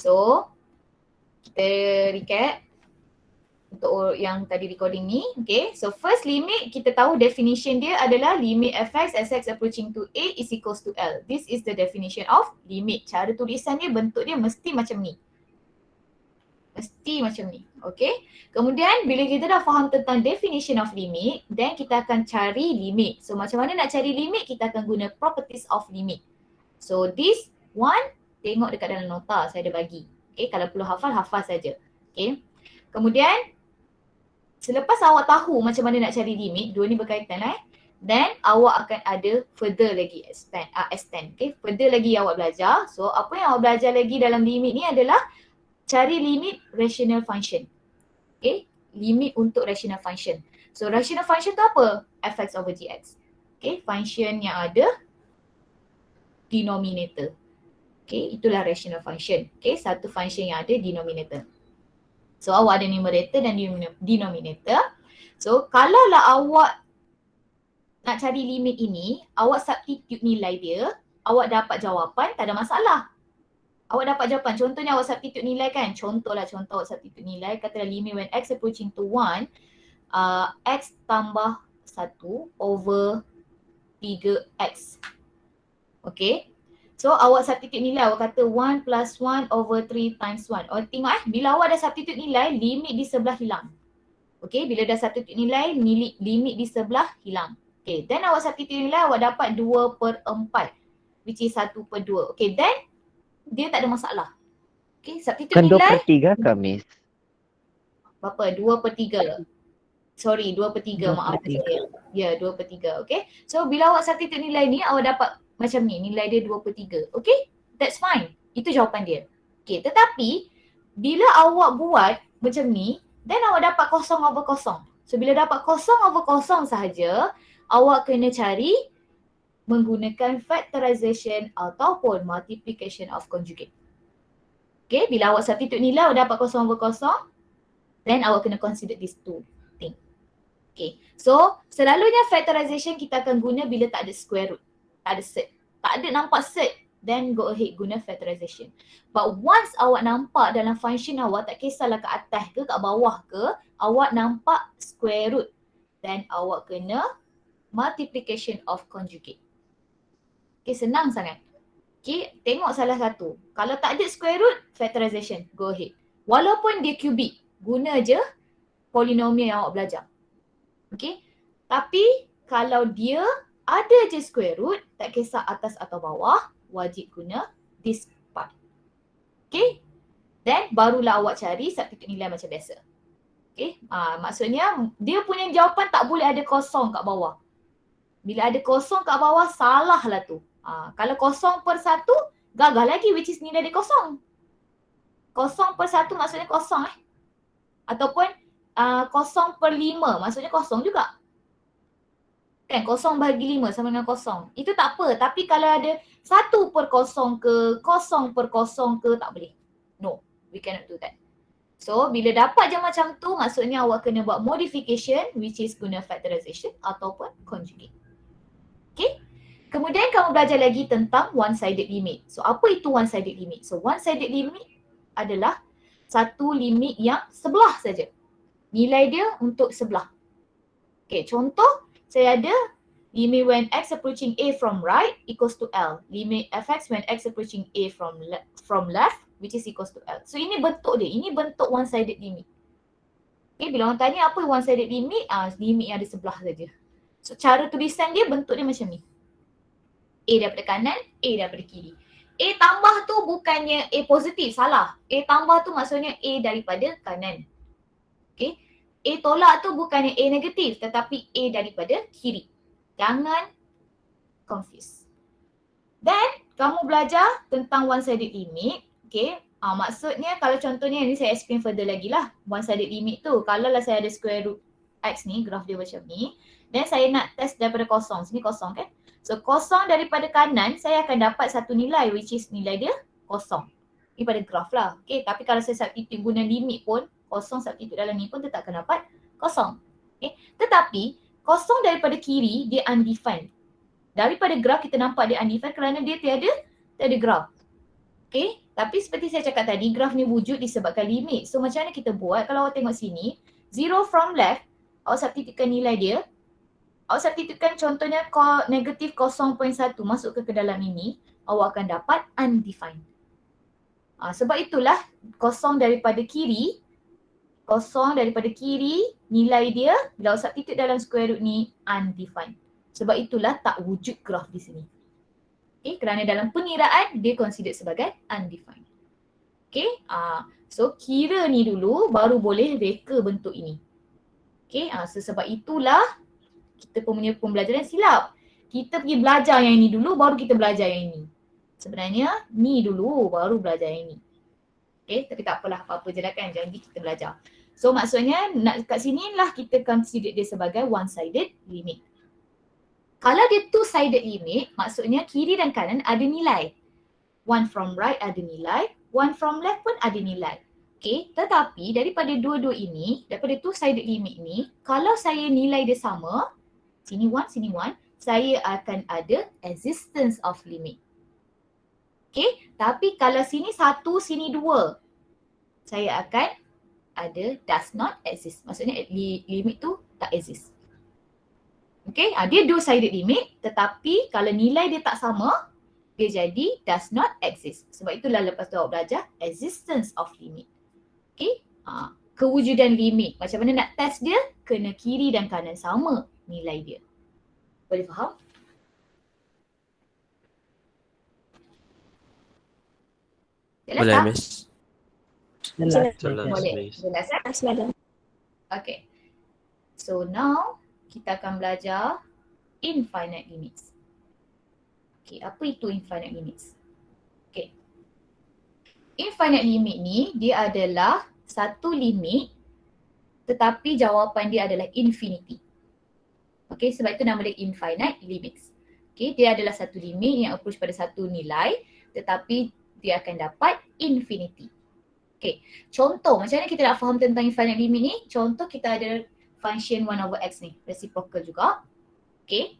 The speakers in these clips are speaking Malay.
So, kita recap untuk yang tadi recording ni. Okay, so first limit kita tahu definition dia adalah limit fx as x approaching to a is equals to L. This is the definition of limit. Cara tulisan dia, bentuk dia mesti macam ni. Mesti macam ni. Okay. Kemudian bila kita dah faham tentang definition of limit, then kita akan cari limit. So macam mana nak cari limit? Kita akan guna properties of limit. So this one, tengok dekat dalam nota saya ada bagi. Okay, kalau perlu hafal, hafal saja. Okay. Kemudian selepas awak tahu macam mana nak cari limit, dua ni berkaitan then awak akan ada further lagi extend. Okay, further lagi awak belajar. So apa yang awak belajar lagi dalam limit ni adalah cari limit rational function. Okay, limit untuk rational function. So rational function tu apa? Fx over gx. Okay, function yang ada denominator. Okay, itulah rational function. Okay, satu function yang ada denominator. So awak ada numerator dan denominator. So kalaulah awak nak cari limit ini, awak substitute nilai dia, awak dapat jawapan, tak ada masalah. Awak dapat jawapan, contohnya awak substitute nilai kan, contoh awak substitute nilai, katalah limit when x approaching to 1, x tambah 1 over 3x. Okay. So awak substitute nilai, awak kata 1 plus 1 over 3 times 1. Awak tengok bila awak dah substitute nilai, limit di sebelah hilang. Okay, bila dah substitute nilai, limit di sebelah hilang. Okay, then awak substitute nilai, awak dapat 2/4 which is 1/2. Okay, then dia tak ada masalah. Okay, substitute Kan nilai. 2/3 ke Miss? Berapa? 2/3. Sorry, 2/3 maaf saya. Ya, 2/3. Okay, so bila awak substitute nilai ni, awak dapat macam ni, nilai dia 2/3. Okay, that's fine. Itu jawapan dia. Okay, tetapi bila awak buat macam ni, then awak dapat 0/0. So bila dapat 0/0 sahaja, awak kena cari menggunakan factorization ataupun multiplication of conjugate. Okay, bila awak substitute nilai, awak dapat 0/0, then awak kena consider these two thing. Okay, so selalunya factorization kita akan guna bila tak ada square root. Tak ada set. Tak ada nampak set, then go ahead guna factorization. But once awak nampak dalam function awak, tak kisahlah ke atas ke kat bawah ke, awak nampak square root, then awak kena multiplication of conjugate. Okay, senang sangat. Okay, tengok salah satu. Kalau tak ada square root, factorization, go ahead. Walaupun dia cubic, guna je polinomial yang awak belajar. Okay, tapi kalau dia ada je square root, tak kisah atas atau bawah, wajib guna this part. Okay, then barulah awak cari substitute nilai macam biasa. Okay, maksudnya dia punya jawapan tak boleh ada kosong kat bawah. Bila ada kosong kat bawah, salah lah tu. Kalau 0/1, gagal lagi which is nilai dia kosong. 0/1 maksudnya kosong Ataupun 0/5 maksudnya kosong juga. Kan 0/5 sama dengan kosong. Itu tak apa. Tapi kalau ada 1/0 ke 0/0 ke, tak boleh. No, we cannot do that. So bila dapat je macam tu, maksudnya awak kena buat modification which is guna factorization ataupun conjugate. Okay. Kemudian kamu belajar lagi tentang one-sided limit. So apa itu one-sided limit? So one-sided limit adalah satu limit yang sebelah saja. Nilai dia untuk sebelah. Okay, contoh saya ada limit when x approaching a from right equals to L. Limit fx when x approaching a from left which is equals to L. So ini bentuk dia. Ini bentuk one-sided limit. Okay, bila orang tanya apa one-sided limit? Limit yang ada sebelah saja. So cara tulisan dia, bentuk dia macam ni. A daripada kanan, A daripada kiri. A tambah tu bukannya A positif, salah. A tambah tu maksudnya A daripada kanan. Okay. A tolak tu bukannya A negatif tetapi A daripada kiri. Jangan confuse. Then kamu belajar tentang one-sided limit. Okay. Maksudnya kalau contohnya ni saya explain further lagi lah. One-sided limit tu, kalau lah saya ada square root X ni, graf dia macam ni. Then saya nak test daripada kosong. Sini kosong kan. So kosong daripada kanan, saya akan dapat satu nilai which is nilai dia kosong. Ini pada graf lah. Okay, tapi kalau saya substitute guna limit pun, kosong substitute dalam ni pun tetap akan dapat kosong. Okay, tetapi kosong daripada kiri dia undefined. Daripada graf kita nampak dia undefined kerana dia tiada graf. Okay, tapi seperti saya cakap tadi, graf ni wujud disebabkan limit. So macam mana kita buat? Kalau awak tengok sini, 0 from left, awak substitutekan nilai dia. Awak substitutekan contohnya negatif 0.1 masuk ke dalam ini, awak akan dapat undefined. Sebab itulah kosong daripada kiri, nilai dia bila awak substitute dalam square root ni undefined. Sebab itulah tak wujud graf di sini. Okay, kerana dalam pengiraan dia considered sebagai undefined. Okay, so kira ni dulu baru boleh reka bentuk ini. Okay, so sebab itulah kita punya pembelajaran silap. Kita pergi belajar yang ini dulu baru kita belajar yang ini. Sebenarnya ni dulu baru belajar yang ini. Okay, tapi tak apalah, apa-apa je lah kan, janji kita belajar. So maksudnya kat sini lah kita consider dia sebagai one-sided limit. Kalau dia two-sided limit, maksudnya kiri dan kanan ada nilai. One from right ada nilai, one from left pun ada nilai. Okay, tetapi daripada dua-dua ini, daripada two-sided limit ni, kalau saya nilai dia sama, sini one, saya akan ada existence of limit. Okay, tapi kalau sini satu, sini dua, saya akan ada does not exist. Maksudnya limit tu tak exist. Okay, dia two-sided limit, tetapi kalau nilai dia tak sama, dia jadi does not exist. Sebab itulah lepas tu awak belajar existence of limit. Okay, kewujudan limit. Macam mana nak test dia? Kena kiri dan kanan sama nilai dia. Boleh faham? Jelas Boleh, tak? Miss. Jelas. Boleh. Miss. Jelas tak? Madam. Okay. So now kita akan belajar infinite limits. Okay, apa itu infinite limits? Okay. Infinite limit ni dia adalah satu limit tetapi jawapan dia adalah infinity. Okay, sebab itu nama dia infinite limits. Okay, dia adalah satu limit yang approach pada satu nilai tetapi dia akan dapat infinity. Okay, contoh macam mana kita nak faham tentang infinite limit ni? Contoh kita ada function 1 over x ni, reciprocal juga. Okay,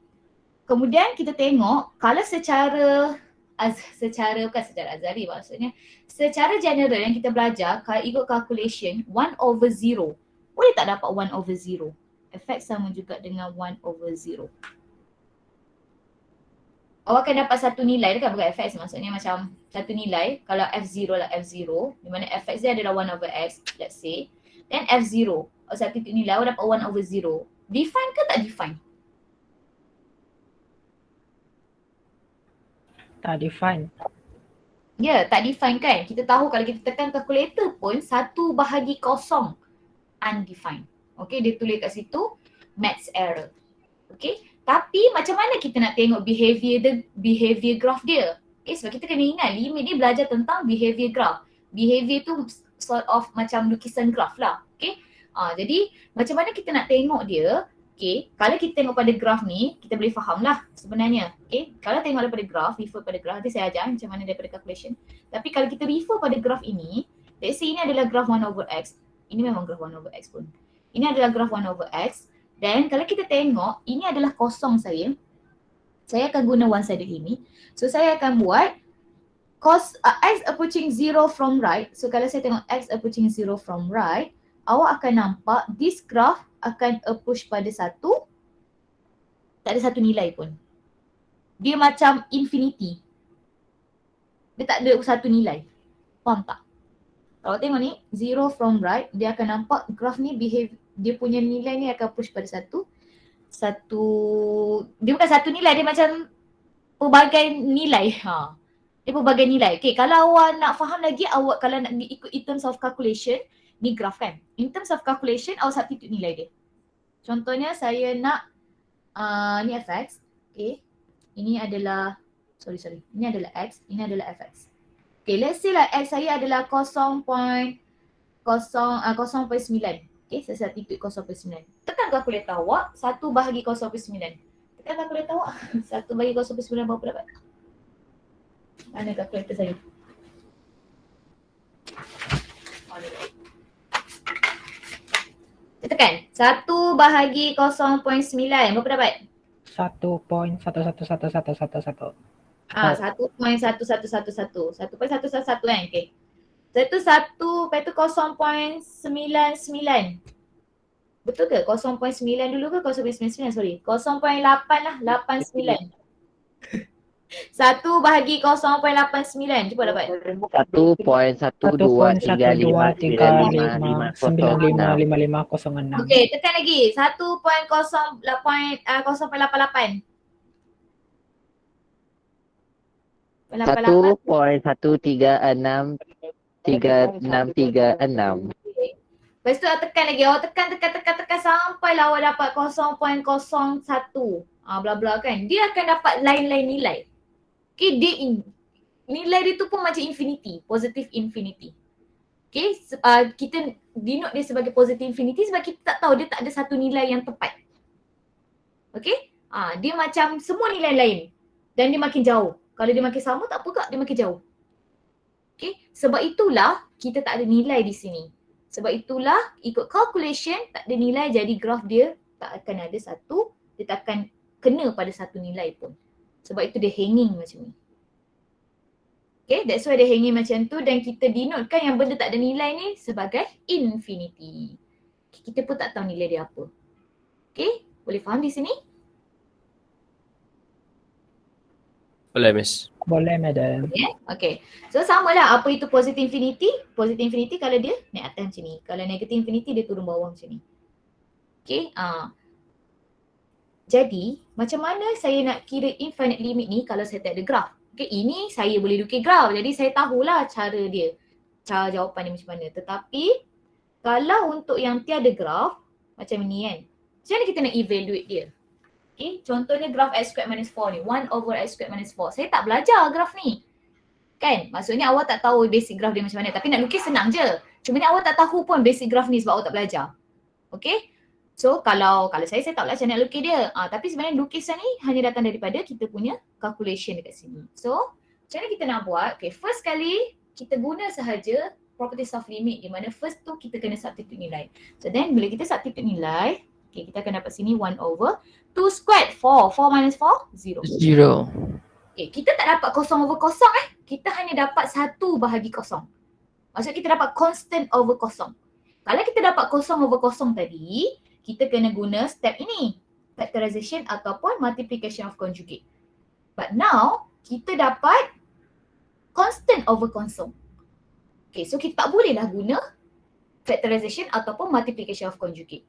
kemudian kita tengok kalau secara bukan secara azali maksudnya, secara general yang kita belajar, kalau ikut calculation 1 over 0, boleh tak dapat 1 over 0? Efek sama juga dengan 1 over 0. Awak akan dapat satu nilai dekat, bukan fx, maksudnya macam satu nilai. Kalau f0 lah f0, di mana fx dia adalah 1 over x, let's say. Then f0, satu nilai awak dapat 1 over 0. Define ke tak define? Tak define. Ya, tak define kan. Kita tahu kalau kita tekan calculator pun 1/0 undefined. Okay, dia tulis kat situ maths error. Okay, tapi macam mana kita nak tengok behavior graph dia? Okay, sebab kita kena ingat limit ni belajar tentang behavior graph. Behavior tu sort of macam lukisan graph lah. Okay, jadi macam mana kita nak tengok dia? Okay, kalau kita tengok pada graph ni, kita boleh faham lah sebenarnya. Okay, kalau tengok daripada graph, refer pada graph, nanti saya ajar macam mana daripada calculation. Tapi kalau kita refer pada graph ini, let's say ini adalah graph 1 over x. Ini memang graph 1 over x pun. Ini adalah graph 1 over x. Dan kalau kita tengok, ini adalah kosong saya. Saya akan guna one-sided limit. So saya akan buat x approaching 0 from right. So kalau saya tengok x approaching 0 from right, awak akan nampak this graph akan approach pada satu, tak ada satu nilai pun. Dia macam infinity. Dia tak ada satu nilai. Faham tak? Kalau tengok ni, 0 from right, dia akan nampak graph ni behave, dia punya nilai ni akan approach pada satu, dia bukan satu nilai, dia macam pelbagai nilai. Dia pelbagai nilai. Okay, kalau awak nak faham lagi, awak kalau nak ikut in terms of calculation, ni graph kan. In terms of calculation, awak substitute nilai dia. Contohnya saya nak, ni fx. Okay, ini adalah, ini adalah x, ini adalah fx. Okay, let's say lah x saya adalah 0.9. Okay, saya substitute 0.9. Tekan kalkulator awak, 1/0.9. Tekan kalkulator awak, 1/0.9 berapa dapat? Mana kalkulator saya? Tekan 1/0.9 berapa dapat? 1.111111. 1.1111. 1.111 kan? Okay. 1 lepas tu 0.99. Betul ke? 0.9 dulu ke 0.99? Sorry. 0.8 lah. 89. 1 bahagi 0.89. Cuba dapat. 1.1235959505. Okey, tekan lagi. 1.088. 1.13636366. Lepas tu awak tekan lagi. Awak tekan sampailah awak dapat 0.01. Bla bla kan. Dia akan dapat lain-lain nilai. Okay, nilai dia tu pun macam infinity. Positive infinity. Okay, kita denote dia sebagai positive infinity sebab kita tak tahu dia tak ada satu nilai yang tepat. Okay, dia macam semua nilai lain. Dan dia makin jauh. Kalau dia makin sama tak apa kak, dia makin jauh. Okay, sebab itulah kita tak ada nilai di sini. Sebab itulah ikut calculation tak ada nilai, jadi graf dia tak akan ada satu, dia tak akan kena pada satu nilai pun. Sebab itu dia hanging macam ni. Okay, that's why dia hanging macam tu dan kita denotekan yang benda tak ada nilai ni sebagai infinity. Kita pun tak tahu nilai dia apa. Okay, boleh faham di sini? Boleh, Miss. Boleh, madam. Okay. So samalah apa itu positive infinity. Positive infinity kalau dia naik atas macam ni. Kalau negative infinity dia turun bawah macam ni. Okay. Jadi macam mana saya nak kira infinite limit ni kalau saya tak ada graf? Okay, ini saya boleh lukis graf. Jadi saya tahulah cara dia. Cara jawapan dia macam mana. Tetapi kalau untuk yang tiada graf macam ni kan. Macam mana kita nak evaluate dia? Okay, contohnya graf x squared minus 4 ni. 1 over x squared minus 4. Saya tak belajar graf ni. Kan? Maksudnya awak tak tahu basic graf dia macam mana. Tapi nak lukis senang je. Cuma ni awak tak tahu pun basic graf ni sebab awak tak belajar. Okay? So kalau saya tak belajar macam nak lukis dia. Tapi sebenarnya lukisan ni hanya datang daripada kita punya calculation dekat sini. So macam mana kita nak buat? Okay, first kali kita guna sahaja properties of limit di mana first tu kita kena substitute nilai. So then bila kita substitute nilai, okay, kita akan dapat sini 1 over 2 squared 4. 4 minus 4? 0. Okay, kita tak dapat kosong over kosong Kita hanya dapat 1 bahagi kosong. Maksudnya kita dapat constant over kosong. Kalau kita dapat kosong over kosong tadi, kita kena guna step ini. Factorization ataupun multiplication of conjugate. But now, kita dapat constant over kosong. Okay, so kita tak bolehlah guna factorization ataupun multiplication of conjugate.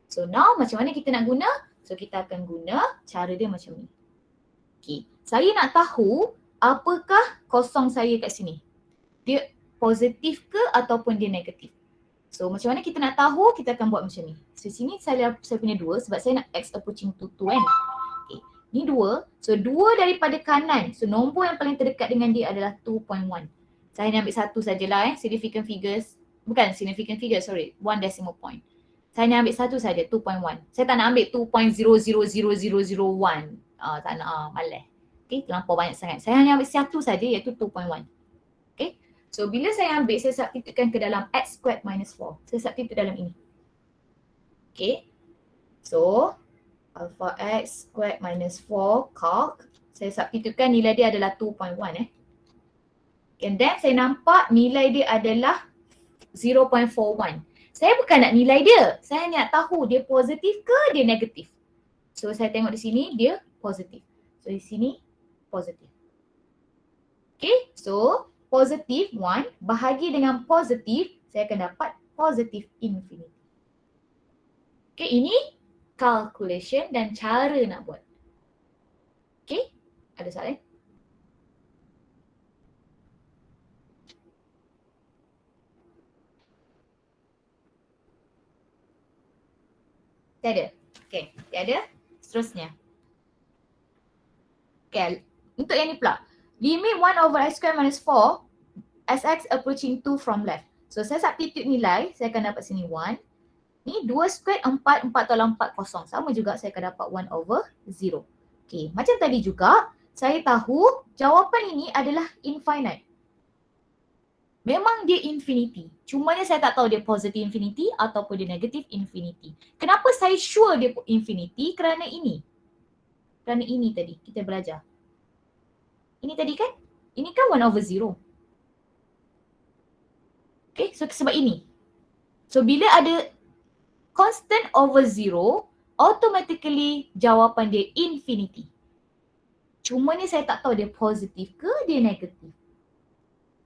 So now macam mana kita nak guna? So kita akan guna cara dia macam ni. Okay, saya nak tahu apakah kosong saya kat sini. Dia positif ke ataupun dia negatif. So macam mana kita nak tahu? Kita akan buat macam ni. So sini saya punya 2 sebab saya nak x approaching to 2 kan. Okay, ni 2. So 2 daripada kanan. So nombor yang paling terdekat dengan dia adalah 2.1. Saya nak ambil satu sajalah significant figures. Bukan significant figures, sorry. 1 decimal point. Saya nak ambil satu saja, 2.1. Saya tak nak ambil 2.000001. Tak nak, malas. Okay, terlampau banyak sangat. Saya hanya ambil satu saja iaitu 2.1. Okay, so bila saya ambil, saya substitutekan ke dalam x squared minus 4. Saya substitute dalam ini. Okay, so alpha x squared minus 4 calc. Saya substitutekan nilai dia adalah 2.1 And then saya nampak nilai dia adalah 0.41. Saya bukan nak nilai dia. Saya hanya nak tahu dia positif ke dia negatif. So saya tengok di sini dia positif. So di sini positif. Okay, so positif 1 bahagi dengan positif, saya akan dapat positif infinity. Okay, ini calculation dan cara nak buat. Okay, ada soalan? Tiada. Okay, tiada. Seterusnya. Okay, untuk yang ni pula. Limit 1 over x squared minus 4 as x approaching 2 from left. So saya substitute nilai, saya akan dapat sini 1. Ni 2 squared 4, 4 tolak 4 kosong. Sama juga saya akan dapat 1 over 0. Okay, macam tadi juga, saya tahu jawapan ini adalah infinite. Memang dia infinity. Cumanya saya tak tahu dia positive infinity ataupun dia negative infinity. Kenapa saya sure dia infinity? Kerana ini. Kerana ini tadi kita belajar. Ini tadi kan? Ini kan 1/0. Okay, so sebab ini. So bila ada constant over 0, automatically jawapan dia infinity. Cuma ni saya tak tahu dia positif ke dia negatif.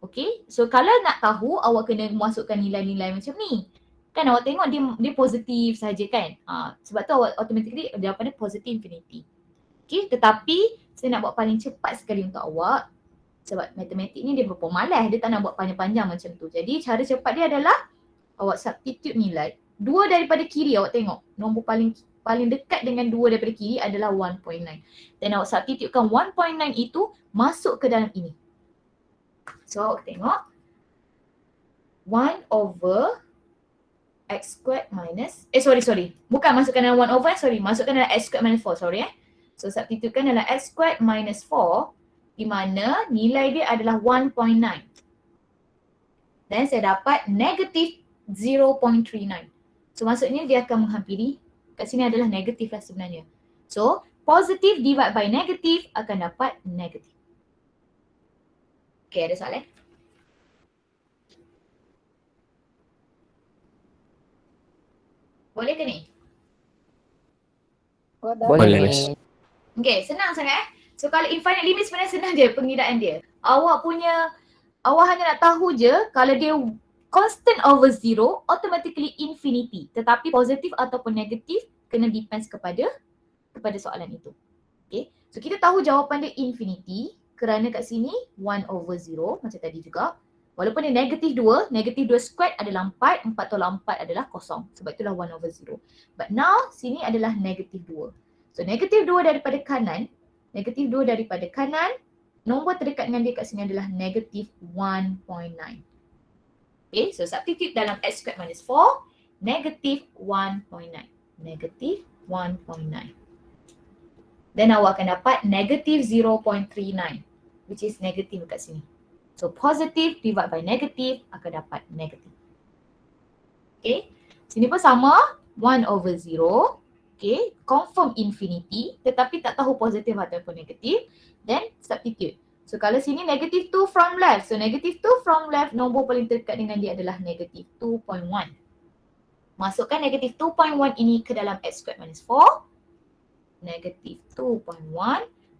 Okay, so kalau nak tahu awak kena masukkan nilai-nilai macam ni. Kan awak tengok dia positif saja kan. Sebab tu awak automatically jawapan dia positif infinity. Okay, tetapi saya nak buat paling cepat sekali untuk awak. Sebab matematik ni dia berpemalas, dia tak nak buat panjang-panjang macam tu. Jadi cara cepat dia adalah awak substitute nilai. 2 daripada kiri awak tengok. Nombor paling dekat dengan 2 daripada kiri adalah 1.9. Dan awak substitutekan 1.9 itu masuk ke dalam ini. So awak tengok 1 over x squared minus, bukan masukkan dalam 1 over, masukkan dalam x squared minus 4, So substitutekan dalam x squared minus 4 di mana nilai dia adalah 1.9. Dan saya dapat negatif 0.39. So maksudnya dia akan menghampiri, kat sini adalah negatif lah sebenarnya. So positif divide by negatif akan dapat negatif. Okay, ada soalan? Boleh ke ni? Boleh, Miss. Okay, senang sangat. So kalau infinite limit sebenarnya senang je pengiraan dia. Awak hanya nak tahu je kalau dia constant over 0, automatically infinity. Tetapi positif ataupun negatif kena depends kepada soalan itu. Okay, so kita tahu jawapan dia infinity kerana kat sini 1 over 0 macam tadi juga. Walaupun dia negatif 2 squared adalah 4 tolak 4 adalah kosong. Sebab itulah 1 over 0. But now, sini adalah negatif 2. So negatif 2 daripada kanan, nombor terdekat dengan dia kat sini adalah negatif 1.9. Okay, so substitute dalam x squared minus 4, negatif 1.9. Negatif 1.9. Then awak akan dapat negatif 0.39, which is negatif kat sini. So positif divide by negatif akan dapat negatif. Okay, sini pun sama, 1 over 0. Okay, confirm infinity tetapi tak tahu positif ataupun negatif. Then substitute. So kalau sini negatif 2 from left. So negatif 2 from left, nombor paling terdekat dengan dia adalah negatif 2.1. Masukkan negatif 2.1 ini ke dalam x squared minus 4. Negatif 2.1.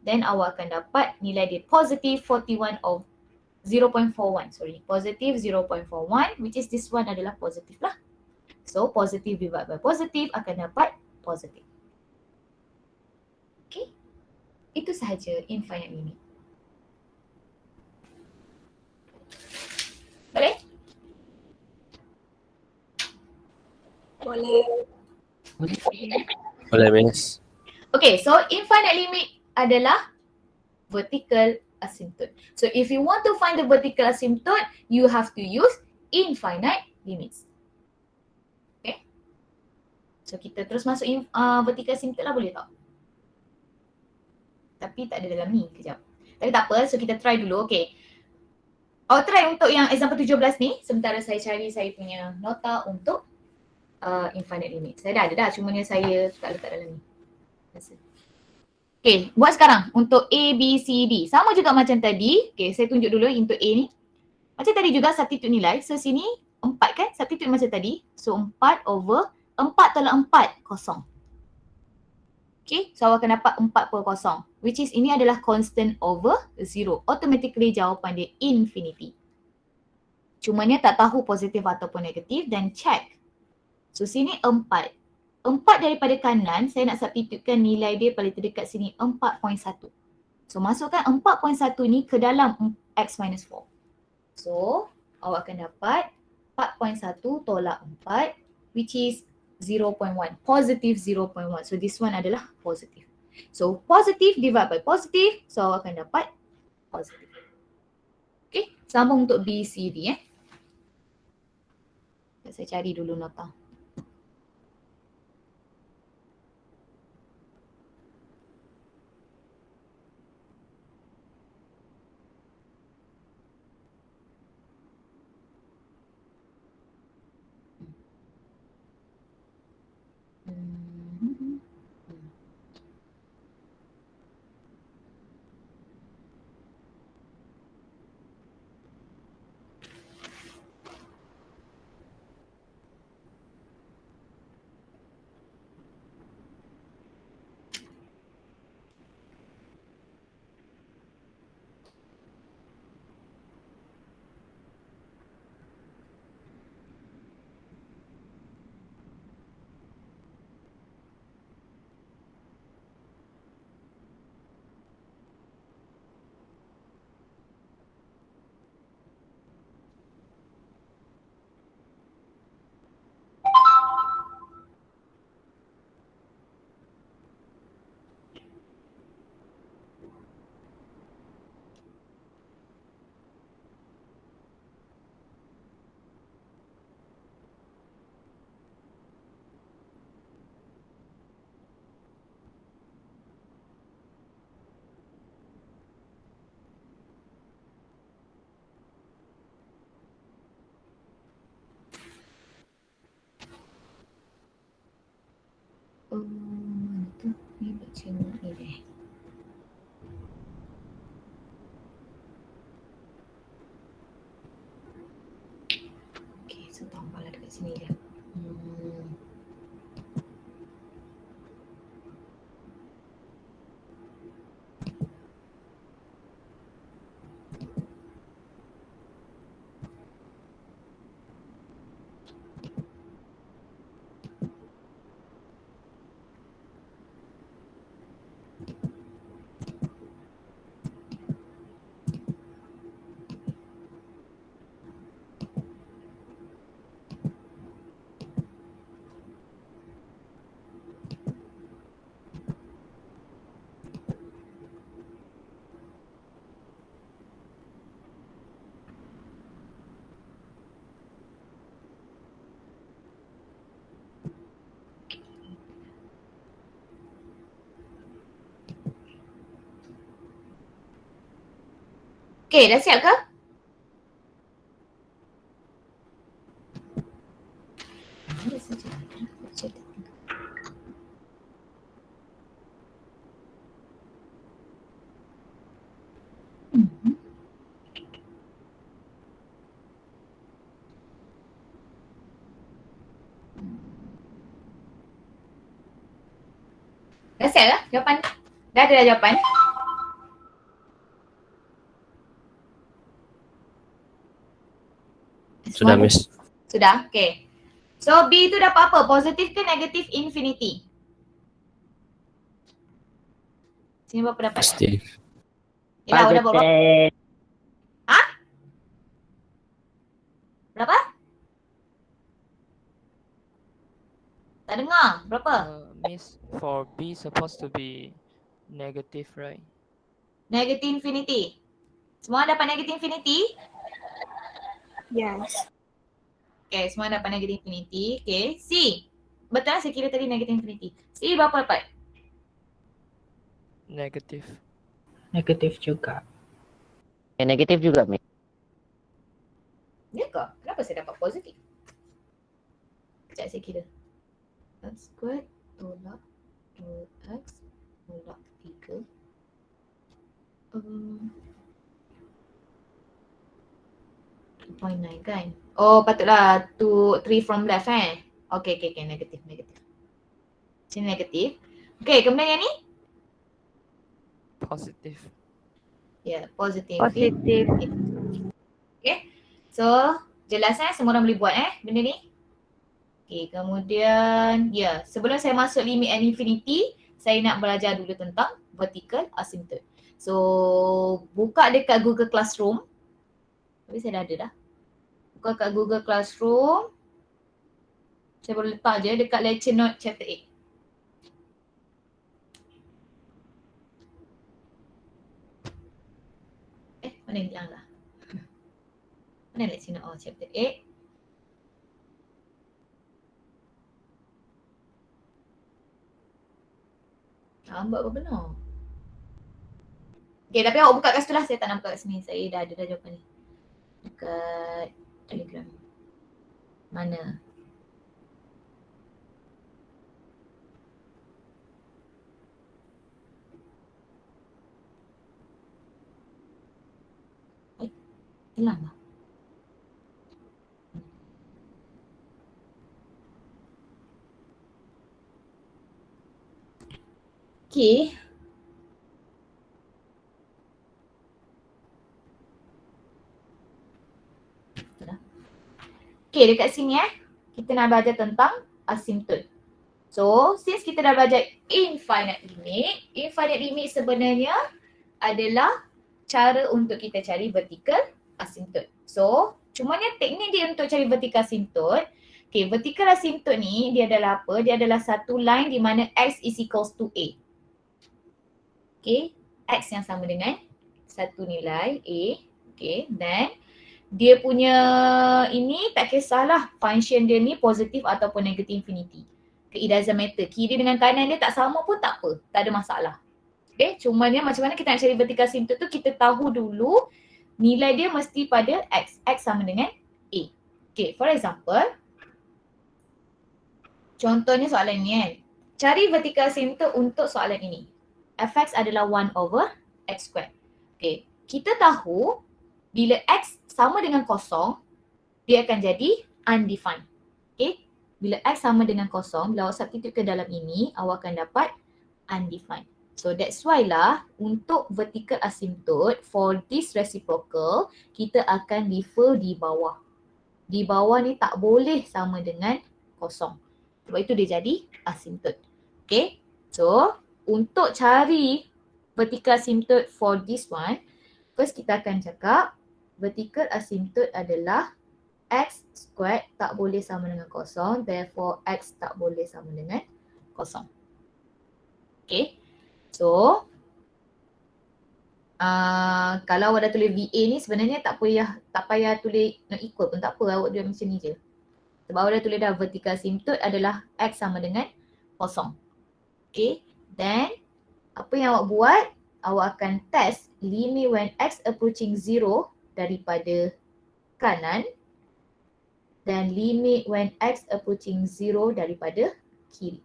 Then awak akan dapat nilai dia positif 41 of 0.41. Positif 0.41, which is this one adalah positif lah. So positif divide by positif akan dapat positif. Okay, itu sahaja infinite limit. Boleh? Boleh, Miss. Okay, so infinite limit adalah vertical asymptote. So if you want to find the vertical asymptote, you have to use infinite limits. Okay. So kita terus masuk vertical asymptote lah, boleh tak? Tapi tak ada dalam ni, kejap. Tapi tak apa, so kita try dulu. Okay. Awak try untuk yang example 17 ni, sementara saya cari saya punya nota untuk infinite limit. Saya dah ada dah, cuma ni saya tak letak dalam ni. Okay, buat sekarang untuk A, B, C, D. Sama juga macam tadi. Okay, saya tunjuk dulu untuk A ni. Macam tadi juga substitute nilai. So sini 4 kan? Substitute macam tadi. So 4 over 4 tolak 4, kosong. Okay, so awak akan dapat 4 per kosong. Which is ini adalah constant over 0. Automatically jawapan dia infinity. Cumanya tak tahu positif ataupun negatif dan check. So sini 4. 4 daripada kanan, saya nak substitutekan nilai dia paling terdekat sini 4.1. So masukkan 4.1 ni ke dalam x minus 4. So awak akan dapat 4.1 tolak 4 which is 0.1. Positif 0.1. So this one adalah positif. So positif divide by positif. So awak akan dapat positif. Okay, sambung untuk B, C, D Saya cari dulu nota. Macam ni. Okay, so tambahlah dekat sini dia. Okay, dah siap ke? Mana saja? Dah siap lah jawapan? Dah ada dah jawapan? Sudah, Miss. Sudah? Okay. So B tu dapat apa? Positif ke negatif infinity? Sini berapa dapat? Positif. Yelah, awak dapat berapa? Ha? Berapa? Tak dengar. Berapa? Miss, for B supposed to be negative, right? Negative infinity. Semua dapat negative infinity? Yes. Okay, semua dapat negative infinity. Okay, C. Betul lah saya kira tadi negative infinity. C berapa dapat? Negative. Negatif juga. Negatif juga, Miss. Ya ke? Kenapa saya dapat positif? Sekejap saya kira. X squared tolak 2x tolak 3. 2.9 kan? Oh patutlah 3 from left Okay, negatif. Sini negatif. Okay, kemudian yang ni? Positive. Ya, positif. Positif. Okay, so jelas semua orang boleh buat benda ni. Okay, kemudian sebelum saya masuk limit and infinity, saya nak belajar dulu tentang vertical asymptote. So buka dekat Google Classroom. Tapi saya dah ada dah. Buka kat Google Classroom. Saya boleh letak je dekat lecture note chapter 8. Mana yang hilang lah? Mana lecture note? Oh, chapter 8. Lambat apa benar? Okay, tapi awak buka kat situ lah. Saya tak nak buka kat sini. Saya dah ada jawapan ni. Dekat Telegram. Mana? Hilang lah. Okay. Okay, dekat sini kita nak belajar tentang asymptote. So, since kita dah belajar infinite limit sebenarnya adalah cara untuk kita cari vertical asymptote. So, cumanya teknik dia untuk cari vertical asymptote. Okay, vertical asymptote ni dia adalah apa? Dia adalah satu line di mana x is equals to a. Okay, x yang sama dengan satu nilai a. Okay, then dia punya ini tak kisahlah function dia ni positif ataupun negative infinity. Okay, it doesn't matter. Kiri dengan kanan dia tak sama pun tak apa. Tak ada masalah. Okay, cumanya macam mana kita nak cari vertical asymptote tu, kita tahu dulu nilai dia mesti pada x. X sama dengan a. Okay, for example, contohnya soalan ni cari vertical asymptote untuk soalan ini. Fx adalah 1 over x squared. Okay, kita tahu bila x sama dengan kosong, dia akan jadi undefined. Okay, bila x sama dengan kosong, bila awak substitute ke dalam ini, awak akan dapat undefined. So that's why lah untuk vertical asymptote for this reciprocal, kita akan refer di bawah. Di bawah ni tak boleh sama dengan kosong. Sebab itu dia jadi asymptote. Okay, so untuk cari vertical asymptote for this one, first kita akan cakap vertical asymptote adalah x squared tak boleh sama dengan kosong, therefore x tak boleh sama dengan kosong. Okay, so kalau awak dah tulis VA ni sebenarnya tak payah tulis not equal pun tak apa, awak tulis macam ni je. Sebab awak dah tulis dah vertical asymptote adalah x sama dengan kosong. Okay, then apa yang awak buat, awak akan test limit when x approaching 0 daripada kanan dan limit when x approaching 0 daripada kiri.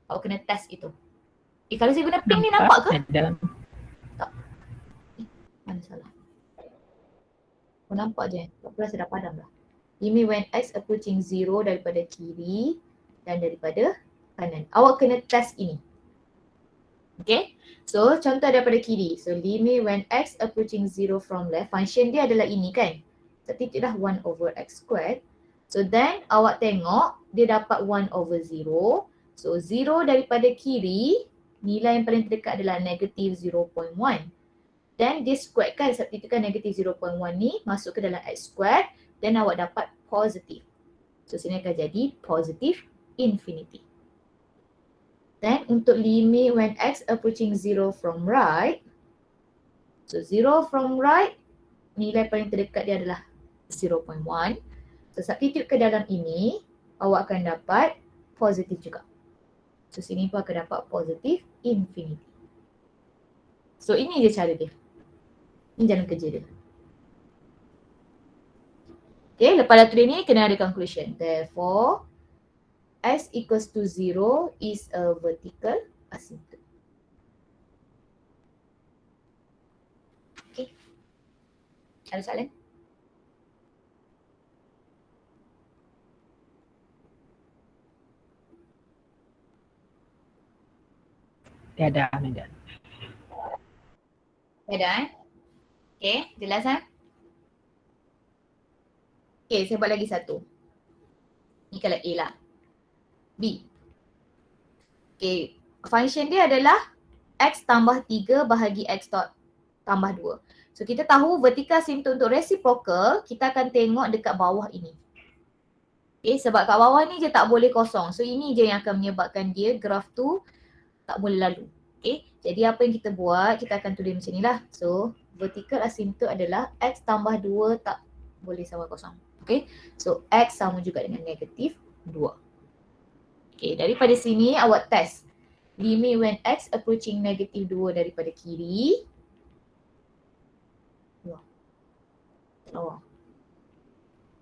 Awak kena test itu. Kalau saya guna pink ni nampak ke? Ada. Tak. Mana salah? Nampak je. Tak pula saya dah padam dah. Limit when x approaching 0 daripada kiri dan daripada kanan. Awak kena test ini. Okay. So contoh daripada kiri. So limit when x approaching 0 from left. Function dia adalah ini kan. Substitute dah 1 over x squared. So then awak tengok dia dapat 1 over 0. So 0 daripada kiri, nilai yang paling terdekat adalah negative 0.1. Then dia squared kan, substitutekan negative 0.1 ni masuk ke dalam x squared. Then awak dapat positive. So sini akan jadi positive infinity. Then untuk limit when x approaching 0 from right. So 0 from right, nilai paling terdekat dia adalah 0.1. So substitute ke dalam ini, awak akan dapat positif juga. So sini pun akan dapat positif infinity. So ini je cara dia. Ini jalan kerja dia. Okay, lepas dah tulis ni kena ada conclusion. Therefore, x equals to 0 is a vertical asymptote. Okay. Ada soalan? Tiada. Ada Okay, jelas Okay, saya buat lagi satu. Ni kalau A lah. B. Okay, function dia adalah x tambah 3 bahagi x dot tambah 2. So kita tahu vertical asymptote untuk reciprocal, kita akan tengok dekat bawah ini. Okay, sebab kat bawah ni je tak boleh kosong. So ini je yang akan menyebabkan dia graf tu tak boleh lalu. Okay, jadi apa yang kita buat, kita akan tulis macam ni lah. So vertical asymptote adalah x tambah 2 tak boleh sama kosong. Okay, so x sama juga dengan negatif 2. Okay, daripada sini awak test limit when x approaching negatif 2 daripada kiri. Wah.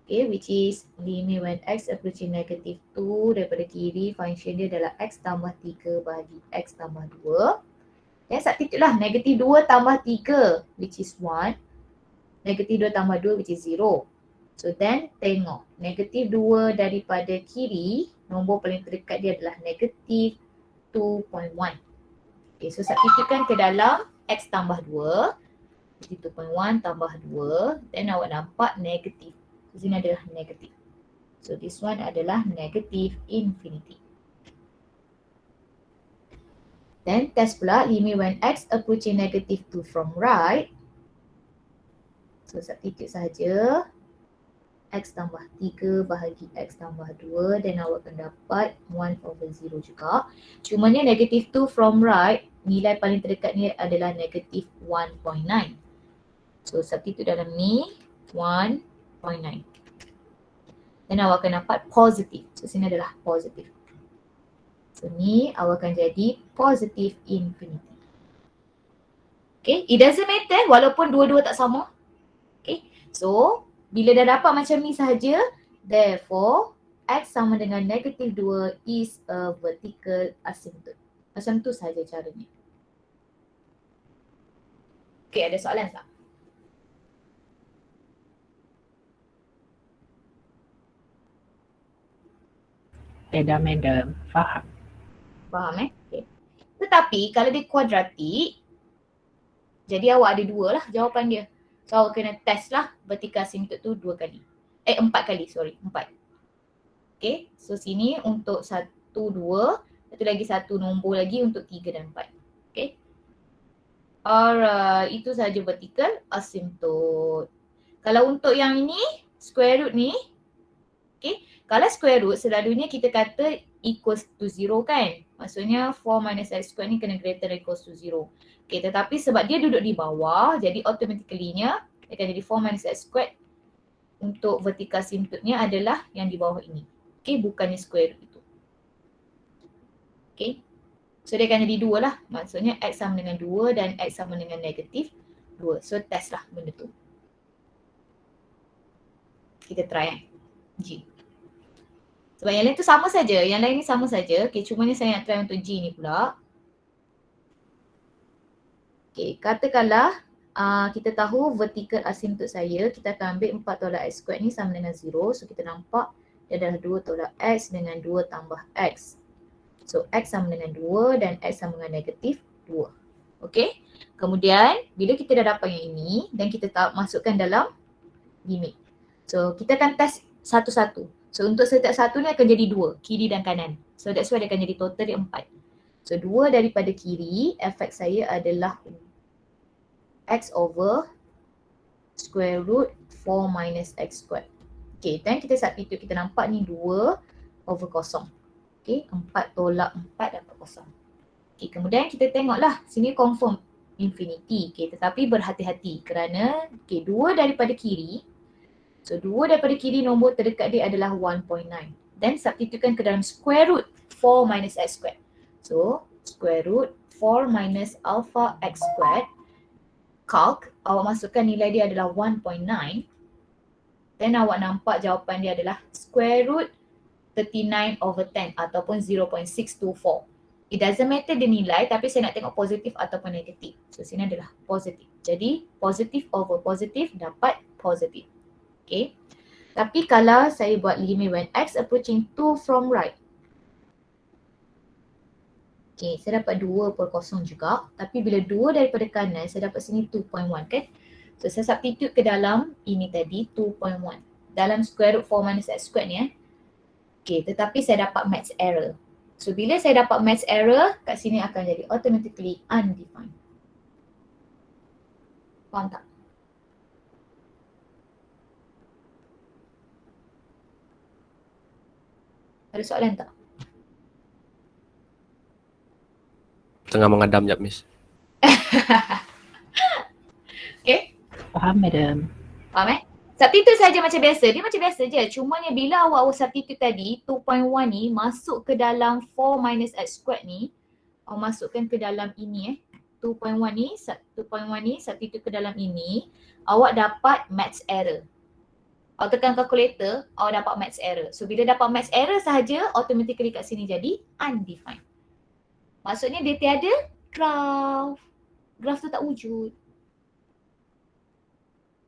Okay, which is limit when x approaching negative 2 daripada kiri, function dia adalah x tambah 3 bahagi x tambah 2. Dan substitute lah negative 2 tambah 3 which is 1. Negative 2 tambah 2 which is 0. So then tengok negative 2 daripada kiri, nombor paling terdekat dia adalah negative 2.1. Okay, so substitutekan ke dalam x tambah 2. Jadi 2.1 tambah 2, then awak nampak negative. Sini adalah negatif. So this one adalah negative infinity. Then test pula limit when x approaching negative 2 from right. So substitute sahaja. X tambah 3 bahagi x tambah 2, then awak akan dapat 1 over 0 juga. Cumanya negative 2 from right, nilai paling terdekat ni adalah negative 1.9. So substitute dalam ni 1.9. Dan awak akan dapat positif. So sini adalah positif. So ni awak akan jadi positif infinity. Okay, it doesn't matter walaupun dua-dua tak sama. Okay, so bila dah dapat macam ni sahaja, therefore X sama dengan negatif 2 is a vertical asymptote. Macam tu saja caranya. Okay, ada soalan tak? Tiada madam. Faham. Faham Okay. Tetapi kalau dia kuadratik, jadi awak ada 2 lah jawapan dia. So awak kena test lah vertical asymptote tu 4 kali. 4 kali, 4. Okay, so sini untuk 1, 2, satu lagi 1 nombor lagi untuk 3 dan 4. Okay. Alright, itu saja vertical asymptote. Kalau untuk yang ini, square root ni, okay, kalau square root selalunya kita kata equals to 0 kan. Maksudnya 4 minus x squared ni kena greater than equals to 0. Okay, tetapi sebab dia duduk di bawah, jadi automatically-nya akan jadi 4 minus x squared untuk vertical asymptote-nya adalah yang di bawah ini. Okay, bukannya square root itu. Okay. So dia akan jadi 2 lah. Maksudnya x sama dengan 2 dan x sama dengan negatif 2. So test lah benda tu. Kita try G. Sebab yang lain tu sama saja. Yang lain ni sama saja. Okay, cumanya saya nak try untuk G ni pula. Okay, katakanlah kita tahu vertical asymptote saya, kita akan ambil 4 tolak x squared ni sama dengan 0. So kita nampak dia adalah 2 tolak x dengan 2 tambah x. So x sama dengan 2 dan x sama dengan negatif 2. Okay. Kemudian bila kita dah dapat yang ini dan kita masukkan dalam limit. So kita akan test satu-satu. So untuk setiap satu ni akan jadi 2, kiri dan kanan. So that's why dia akan jadi total dia 4. So 2 daripada kiri, fx saya adalah x over square root 4 minus x squared. Okay, dan kita substitute, kita nampak ni 2 over kosong. Okay, 4 tolak 4 dapat kosong. Okay, kemudian kita tengoklah, sini confirm infinity. Okay, tetapi berhati-hati kerana okay, 2 daripada kiri. So 2 daripada kiri nombor terdekat dia adalah 1.9. Dan substitutekan ke dalam square root 4 minus x squared. So square root 4 minus alpha x squared. Calc, awak masukkan nilai dia adalah 1.9. Dan awak nampak jawapan dia adalah square root 39 over 10 ataupun 0.624. It doesn't matter dia nilai, tapi saya nak tengok positif ataupun negatif. So sini adalah positif. Jadi positif over positif dapat positif. Okay. Tapi kalau saya buat limit when x approaching 2 from right. Okay, saya dapat 2 per kosong juga. Tapi bila 2 daripada kanan, saya dapat sini 2.1 kan. So saya substitute ke dalam ini tadi 2.1. Dalam square root 4 minus x squared ni Okay, tetapi saya dapat maths error. So bila saya dapat maths error, kat sini akan jadi automatically undefined. Faham tak? Ada soalan tak? Tengah mengadam jap, Miss. Okay? Faham madam. Faham Substitute saja macam biasa. Dia macam biasa je. Cumanya bila awak substitute tadi, 2.1 ni masuk ke dalam 4 minus x squared ni, awak masukkan ke dalam ini 2.1 ni substitute ke dalam ini, awak dapat maths error. Awak tekan calculator, awak dapat maths error. So bila dapat maths error sahaja, automatically kat sini jadi undefined. Maksudnya dia tiada graph. Graph tu tak wujud.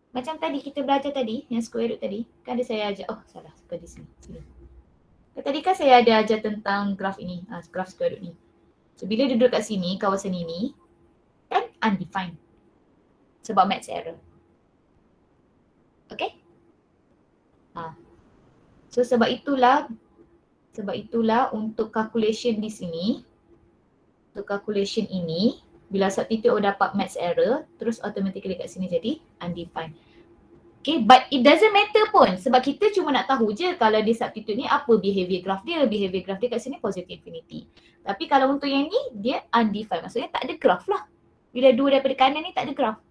Macam tadi kita belajar tadi, yang square root tadi, kan ada saya ajar, oh salah, di sini. Tadi kan saya ada ajar tentang graph ini, graph square root ni. So bila duduk kat sini, kawasan ini, kan undefined. Sebab maths error. Okay? So sebab itulah untuk calculation di sini, untuk calculation ini, bila substitute dapat maths error, terus automatically kat sini jadi undefined. Okay, but it doesn't matter pun sebab kita cuma nak tahu je kalau dia substitute ni apa behavior graph dia. Behavior graph dia kat sini positive infinity. Tapi kalau untuk yang ni, dia undefined. Maksudnya tak ada graph lah. Bila 2 daripada kanan ni tak ada graph.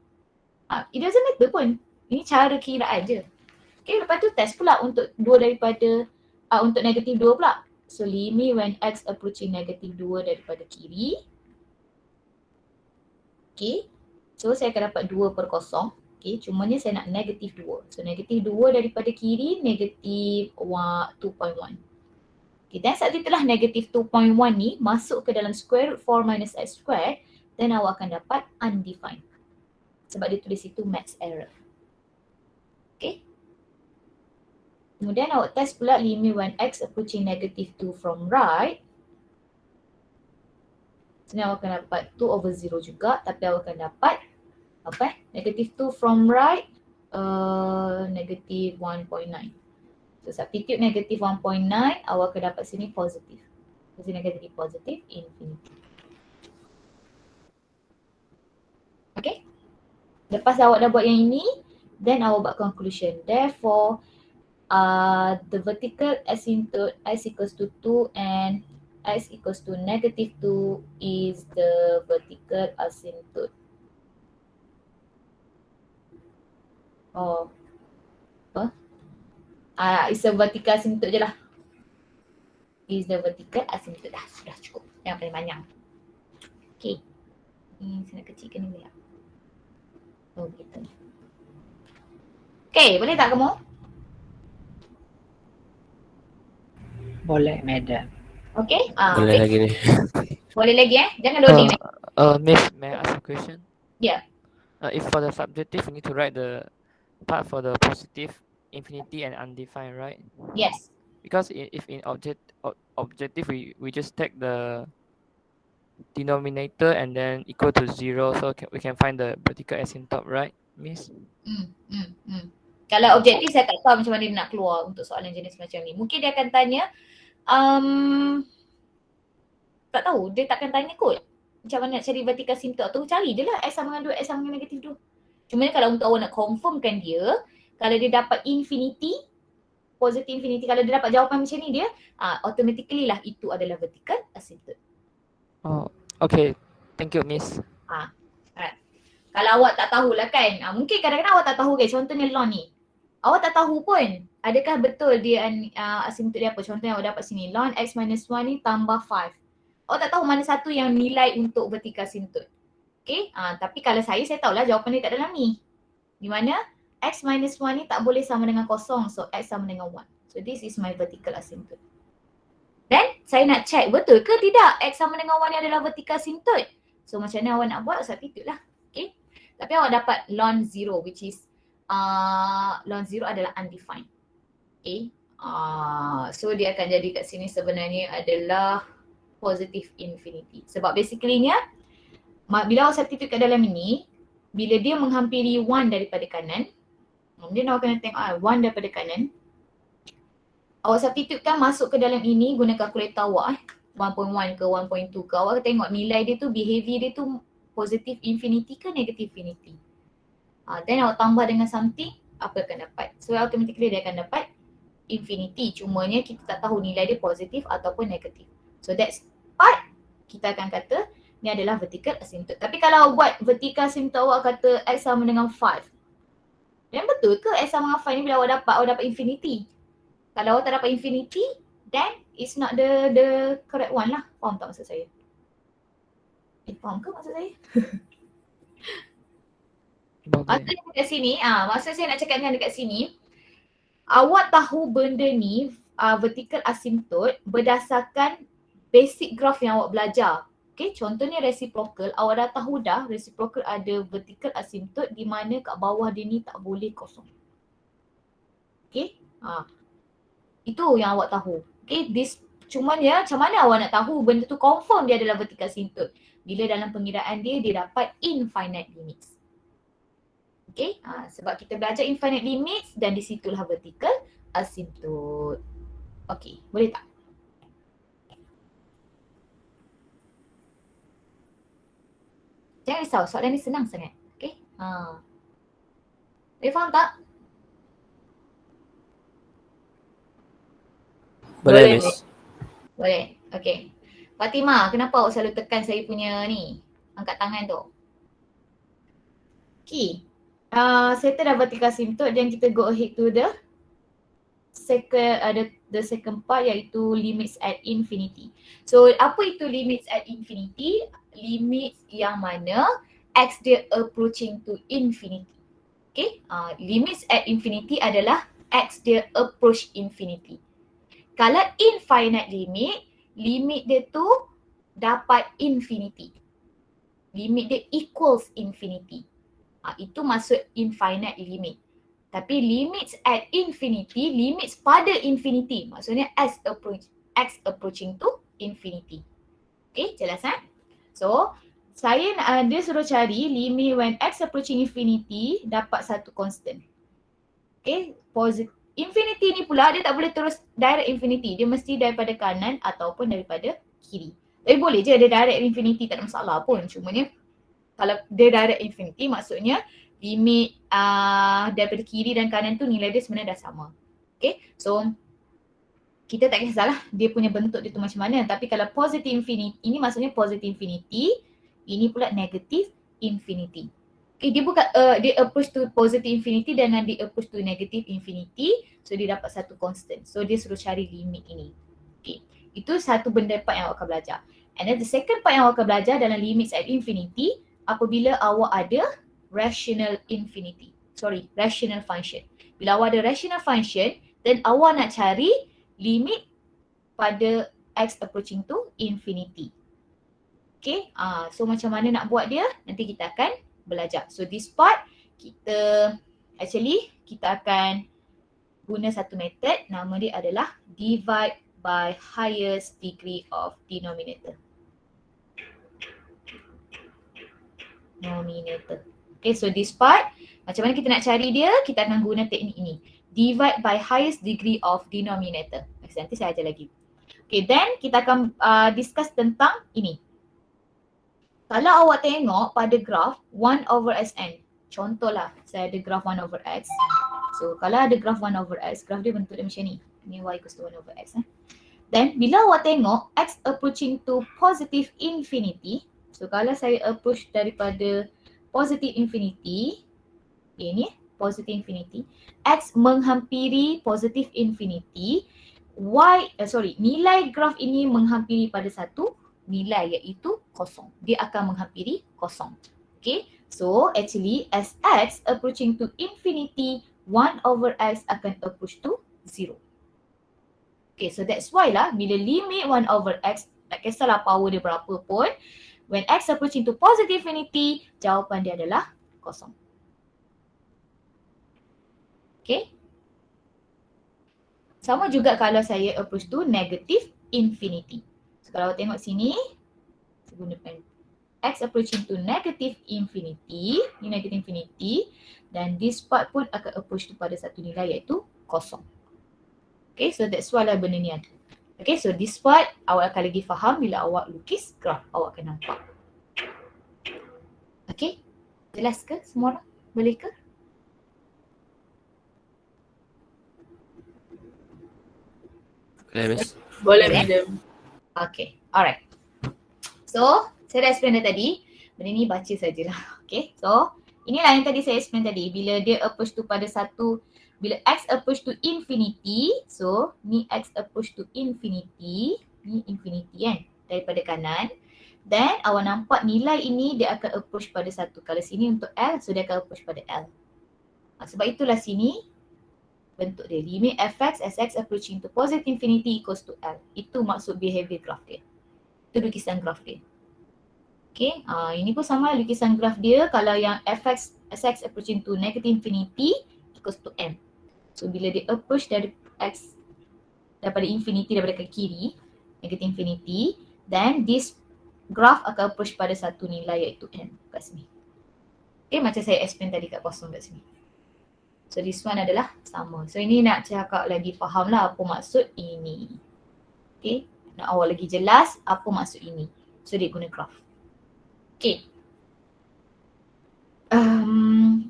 It doesn't matter pun. Ini cara kiraan je. Okay, lepas tu test pula untuk 2 daripada, untuk negatif 2 pula. So limit when x approaching negatif 2 daripada kiri. Okay, so saya akan dapat 2 per kosong. Okay, cumanya saya nak negatif 2. So negatif 2 daripada kiri, negatif 2.1. Okay, dan setelah negative 2.1 ni masuk ke dalam square root 4 minus x squared, then awak akan dapat undefined. Sebab dia tulis itu max error. Okay. Kemudian awak test pula limit when x approaching negative 2 from right. Sini awak akan dapat 2 over 0 juga, tapi awak akan dapat apa? Negative 2 from right, negative 1.9. So substitute negative 1.9, awak akan dapat sini positif. Sini negatif positif, infinity. Okay. Lepas awak dah buat yang ini, then awak buat conclusion. Therefore, the vertical asymptote x equals to 2 and x equals to negative 2 is the vertical asymptote. Oh. Apa? It's a vertical asymptote je lah. Is the vertical asymptote. Dah, sudah cukup. Yang paling panjang. Okay. Ni saya nak kecilkan ni boleh tak? Oh begitu. Okay, boleh tak kamu? Boleh, madam. Okay? Boleh Okay. lagi ni. Boleh lagi Jangan loading lagi. Miss, may I ask a question? Yeah. If for the subjective, we need to write the part for the positive, infinity, and undefined, right? Yes. Because if in objective, we just take the denominator and then equal to 0, so we can find the vertical asymptote, right, Miss? Kalau objektif saya tak tahu macam mana dia nak keluar untuk soalan jenis macam ni. Mungkin dia akan tanya, tak tahu, dia takkan tanya kot. Macam mana nak cari vertical asymptote tu, cari je lah x sama dengan 2, x sama dengan negatif 2. Cuma kalau untuk awak nak confirmkan dia, kalau dia dapat infinity, positive infinity, kalau dia dapat jawapan macam ni dia, automatically lah itu adalah vertical asymptote. Oh, okay. Thank you, Miss. Alright. Kalau awak tak tahulah kan, mungkin kadang-kadang awak tak tahu guys, contohnya law ni. Awak tak tahu pun, adakah betul dia asymptote dia apa. Contohnya awak dapat sini, ln x minus 1 ni tambah 5. Awak tak tahu mana satu yang nilai untuk vertical asymptote. Okay, tapi kalau saya tahulah jawapan dia tak dalam ni. Di mana x minus 1 ni tak boleh sama dengan kosong, so x sama dengan 1. So this is my vertical asymptote. Dan saya nak check betul ke tidak x sama dengan 1 ni adalah vertical asymptote. So macam mana awak nak buat? Substitute lah. Okay. Tapi awak dapat ln 0 which is ln 0 adalah undefined. Okay. So dia akan jadi kat sini sebenarnya adalah positive infinity. Sebab basically-nya bila awak substitute kat dalam ini, bila dia menghampiri 1 daripada kanan, kemudian awak kena tengok 1 daripada kanan, awak substitutekan masuk ke dalam ini guna kalkulator awak 1.1 ke 1.2 ke, awak tengok nilai dia tu, behavior dia tu positive infinity ke negative infinity. Then awak tambah dengan something, apa akan dapat? So automatically dia akan dapat infinity, cumanya kita tak tahu nilai dia positif ataupun negatif. So that's part kita akan kata ni adalah vertical asymptote. Tapi kalau buat vertical asymptote awak kata x sama dengan 5. Dan betul ke x sama dengan 5 ni bila awak dapat infinity? Kalau awak tak dapat infinity, then it's not the correct one lah. Faham tak maksud saya? Faham ke maksud saya? Maksud dekat sini, maksud saya nak cakapkan dekat sini, awak tahu benda ni vertical asymptote berdasarkan basic graph yang awak belajar. Okay, contohnya reciprocal, awak dah tahu dah reciprocal ada vertical asymptote di mana kat bawah dia ni tak boleh kosong. Okay, itu yang awak tahu. Okay, cumanya macam mana awak nak tahu benda tu confirm dia adalah vertical asymptote? Bila dalam pengiraan dia dapat infinite limits. Okay, sebab kita belajar infinite limits dan di situlah vertical asymptote. Okay, boleh tak? Jangan risau, soalan ni senang sangat. Okay, boleh faham tak? Boleh, Miss. Boleh, okay. Fatimah, kenapa awak selalu tekan saya punya ni? Angkat tangan tu. Okay. Settle dah vertical asymptote dan kita go ahead to the second part iaitu limits at infinity. So apa itu limits at infinity? Limits yang mana x dia approaching to infinity. Okay, limits at infinity adalah x dia approach infinity. Kalau infinite limit dia tu dapat infinity. Limit dia equals infinity. Itu maksud infinite limit. Tapi limits at infinity, limits pada infinity. Maksudnya x approaching to infinity. Okay, jelas So, dia suruh cari limit when x approaching infinity dapat satu constant. Okay, infinity ni pula dia tak boleh terus direct infinity. Dia mesti daripada kanan ataupun daripada kiri. Tapi boleh je dia direct infinity, tak ada masalah pun. Cumanya kalau dia direct infinity maksudnya limit daripada kiri dan kanan tu nilai dia sebenarnya dah sama. Okay, so kita tak kisahlah dia punya bentuk dia tu macam mana. Tapi kalau positive infinity, ini maksudnya positive infinity, ini pula negative infinity. Okay, dia bukan dia approach to positive infinity dan dia approach to negative infinity. So dia dapat satu constant. So dia suruh cari limit ini. Okay, itu satu benda part yang awak akan belajar. And then the second part yang awak akan belajar dalam limits at infinity apabila awak ada rational function. Bila awak ada rational function, then awak nak cari limit pada x approaching to infinity. Okay, so macam mana nak buat dia, nanti kita akan belajar. So this part, kita akan guna satu method, nama dia adalah divide by highest degree of denominator. Okay, so this part, macam mana kita nak cari dia, kita akan guna teknik ini. Divide by highest degree of denominator. Nanti saya ajar lagi. Okay, then kita akan discuss tentang ini. Kalau awak tengok pada graf 1 over Sn. Contohlah, saya ada graf 1 over x. So, kalau ada graf 1 over x, graf dia bentuk dia macam ni. Ini y equals to 1 over x. Then, bila awak tengok x approaching to positive infinity. So, kalau saya approach daripada positive infinity. Ini positive infinity. X menghampiri positive infinity. Nilai graf ini menghampiri pada satu nilai iaitu kosong. Dia akan menghampiri kosong. Okay, so actually as x approaching to infinity, 1 over x akan approach to 0. Okay, so that's why lah bila limit 1 over x, tak kisahlah power dia berapa pun, when x approaching to positive infinity, jawapan dia adalah kosong. Okay. Sama juga kalau saya approach to negative infinity. So, kalau awak tengok sini, saya gunakan x approaching to negative infinity, ni negative infinity, dan this part pun akan approach to pada satu nilai iaitu kosong. Okay, so that's why lah benda ni ada. Okay, so this part awak akan lagi faham bila awak lukis graf, awak akan nampak. Okay, jelas ke semua orang? Boleh ke? Boleh, Miss. Boleh, madam. Okay, alright. So, saya dah explain tadi. Benda ni baca sajalah. Okay, so inilah yang tadi saya explain tadi. Bila dia approach to pada satu, bila x approach to infinity. So, ni x approach to infinity. Ni infinity kan, daripada kanan. Then, awak nampak nilai ini dia akan approach pada satu. Kalau sini untuk L, so dia akan approach pada L. Sebab itulah sini bentuk dia. Limit fx as x approaching to positive infinity equals to L. Itu maksud behavior graph dia. Itu lukisan graph dia. Okay, ini pun sama lukisan graph dia. Kalau yang fx as x approaching to negative infinity equals to M. So bila dia approach dari x daripada infinity, daripada ke kiri, negative infinity, then this graph akan approach pada satu nilai iaitu M kat sini. Okay, macam saya explain tadi kat kosong kat sini. So this one adalah sama. So ini nak cakap lagi faham lah apa maksud ini. Okay, nak awak lagi jelas apa maksud ini. So dia guna graph. Okay.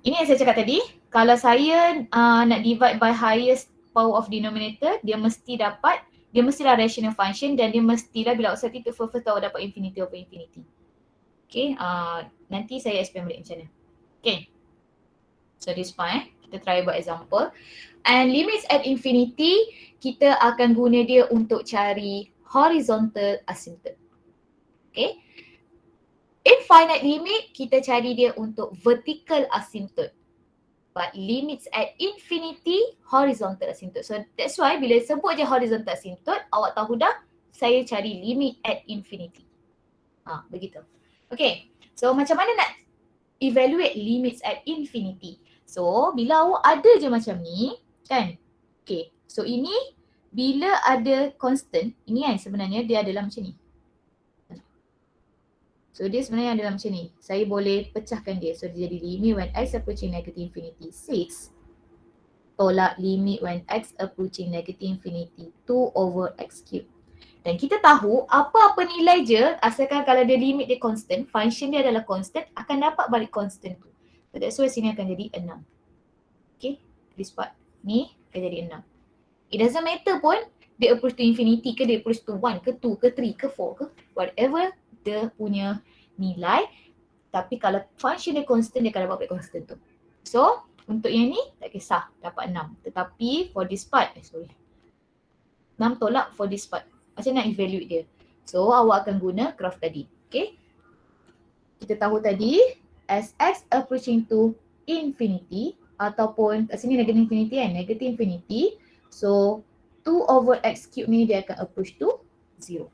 Ini yang saya cakap tadi. Kalau saya nak divide by highest power of denominator, dia mestilah rational function dan dia mestilah bila awak substitute first awak dapat infinity over infinity. Okay, nanti saya explain balik macam mana. Okay. So this one kita try buat example. And limits at infinity, kita akan guna dia untuk cari horizontal asymptote. Okay. Infinite limit, kita cari dia untuk vertical asymptote. but limits at infinity horizontal asymptote. So that's why bila sebut je horizontal asymptote, awak tahu dah saya cari limit at infinity. Begitu. Okay, so macam mana nak evaluate limits at infinity? So bila awak ada je macam ni kan, okay, so ini bila ada constant, ini kan sebenarnya dia adalah macam ni. So dia sebenarnya adalah macam ni. Saya boleh pecahkan dia. So dia jadi limit when x approaching negative infinity 6 tolak limit when x approaching negative infinity 2 over x cube. Dan kita tahu apa-apa nilai je asalkan kalau dia limit dia constant, function dia adalah constant, akan dapat balik constant tu. So that's why sini akan jadi 6. Okay, this part ni akan jadi 6. It doesn't matter pun dia approach to infinity ke dia approach to 1 ke 2 ke 3 ke 4 ke whatever dia punya nilai, tapi kalau function dia constant dia akan dapat balik constant tu. So untuk yang ni tak kisah dapat 6, tetapi for this part 6 tolak for this part. Macam nak evaluate dia? So awak akan guna graph tadi. Okay, kita tahu tadi as x approaching to infinity ataupun kat sini negative infinity kan, negative infinity. So 2 over x cube ni dia akan approach to 0.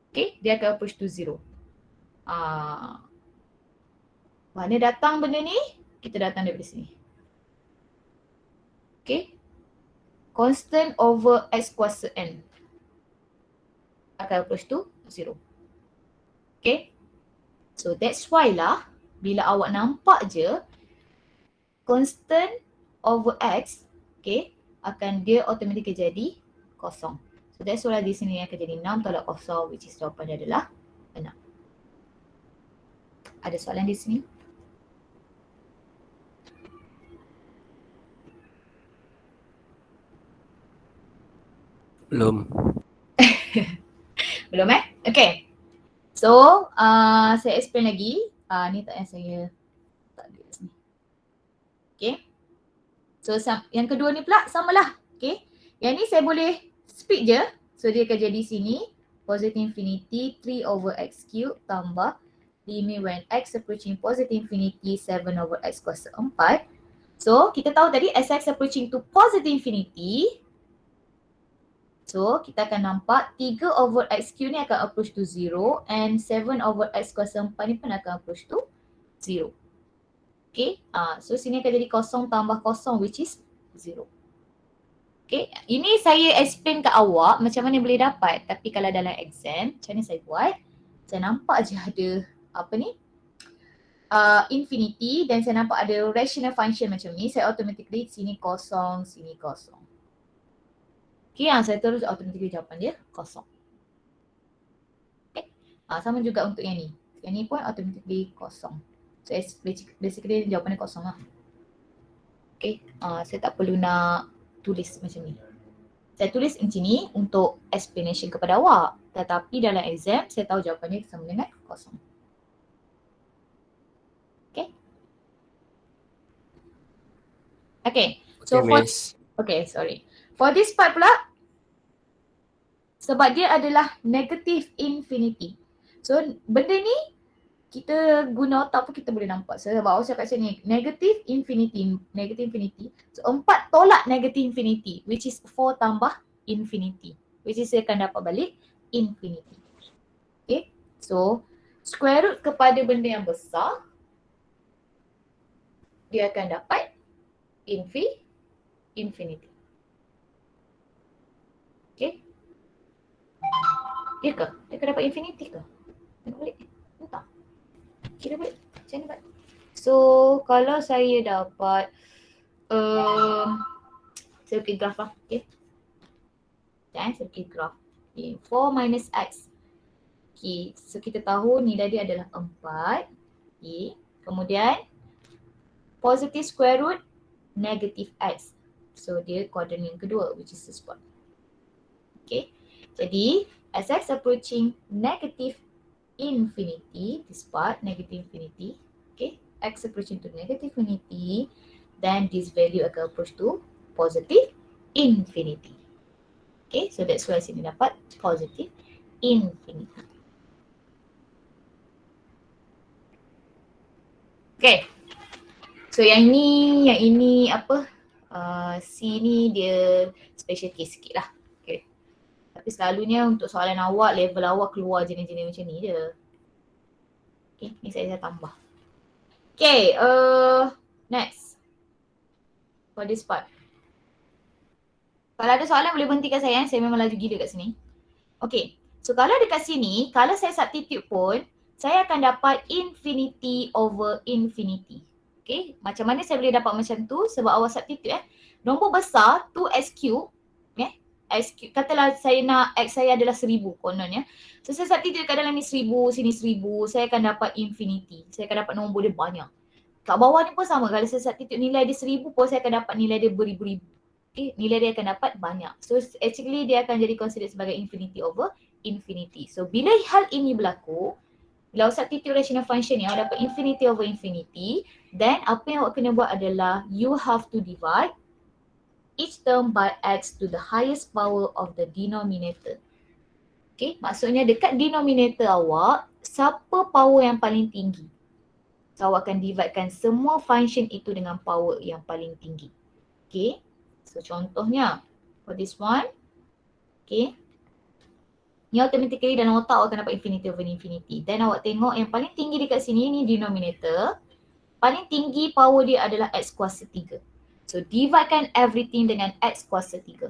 Okay, dia akan approach to 0. Mana datang benda ni? Kita datang daripada sini. Okay, constant over x kuasa n akan approach to 0. Okay, so that's why lah bila awak nampak je constant over x, okay, akan dia automatically jadi kosong. So that's why di sini akan jadi 6 tolak kosong, which is jawapan dia adalah 6. Ada soalan di sini? Belum. Belum Okay. So saya explain lagi. Ni tak payah saya tak ada kat sini. Okay. So yang kedua ni pula samalah. Okay. Yang ni saya boleh split je. So dia akan jadi sini positive infinity 3 over x cube tambah limit when x approaching positive infinity 7 over x kuasa 4. So kita tahu tadi as x approaching to positive infinity, so kita akan nampak 3 over x cube ni akan approach to 0 and 7 over x kuasa 4 ni pun akan approach to 0. Okay, so sini akan jadi kosong tambah kosong which is 0. Okay, ini saya explain kat awak macam mana boleh dapat, tapi kalau dalam exam macam mana saya buat, saya nampak je ada apa ni infinity dan saya nampak ada rational function macam ni, saya automatically sini kosong, sini kosong. Okay, saya terus automatically jawapan dia kosong. Okay, sama juga untuk yang ni. Yang ni pun automatically kosong. So basically jawapan dia kosong lah. Okay, saya tak perlu nak tulis macam ni. Saya tulis macam ni untuk explanation kepada awak. Tetapi dalam exam saya tahu jawapan dia sama dengan kosong. Okay. Okay, so for this part pula, sebab dia adalah negative infinity. So benda ni kita guna otak pun kita boleh nampak. Sebab awak cakap macam ni, negative infinity. So 4 tolak negative infinity which is 4 tambah infinity. Which is saya akan dapat balik infinity. Okay, so square root kepada benda yang besar, dia akan dapat infinity. Okay. Ya ke? Dia akan dapat infinity ke? Tengok balik. Entah. Kira balik. Macam mana buat? So kalau saya dapat saya pergi graf lah. Okay. Saya pergi graf. Okay. 4 minus x. Okay. So kita tahu nilai dia adalah 4. Okay. Kemudian positive square root negative x. So dia kuadran yang kedua which is this part. Okay. Jadi as x approaching negative infinity, this part negative infinity, okay, x approaching to negative infinity, then this value akan approach to positive infinity. Okay, so that's why sini dapat positive infinity. Okay, So yang ini apa? C ni dia special case sikit lah. Okay. Tapi selalunya untuk soalan awak, level awak keluar jenis-jenis macam ni je. Okay, ni saya tambah. Okay, next. For this part. Kalau ada soalan boleh berhentikan saya memang laju gila kat sini. Okay, so kalau dekat sini, kalau saya substitute pun, saya akan dapat infinity over infinity. Okay, macam mana saya boleh dapat macam tu? Sebab awak substitute nombor besar 2x3, x cube, katalah saya nak x saya adalah 1000 kononnya. So saya substitute kat dalam ni 1000, sini 1000, saya akan dapat infinity. Saya akan dapat nombor dia banyak. Kat bawah ni pun sama, kalau saya substitute nilai dia 1000 pun saya akan dapat nilai dia beribu-ribu. Okay, nilai dia akan dapat banyak. So actually dia akan jadi considered sebagai infinity over infinity. So bila hal ini berlaku, bila awak substitute rational function ni, awak dapat infinity over infinity, then apa yang awak kena buat adalah you have to divide each term by x to the highest power of the denominator. Okay, maksudnya dekat denominator awak, siapa power yang paling tinggi? So awak akan dividekan semua function itu dengan power yang paling tinggi. Okay, so contohnya for this one, okay, ni automatically dalam otak awak akan dapat infinity over infinity. Then awak tengok yang paling tinggi dekat sini ni denominator. Paling tinggi power dia adalah x kuasa 3. So dividekan everything dengan x kuasa 3.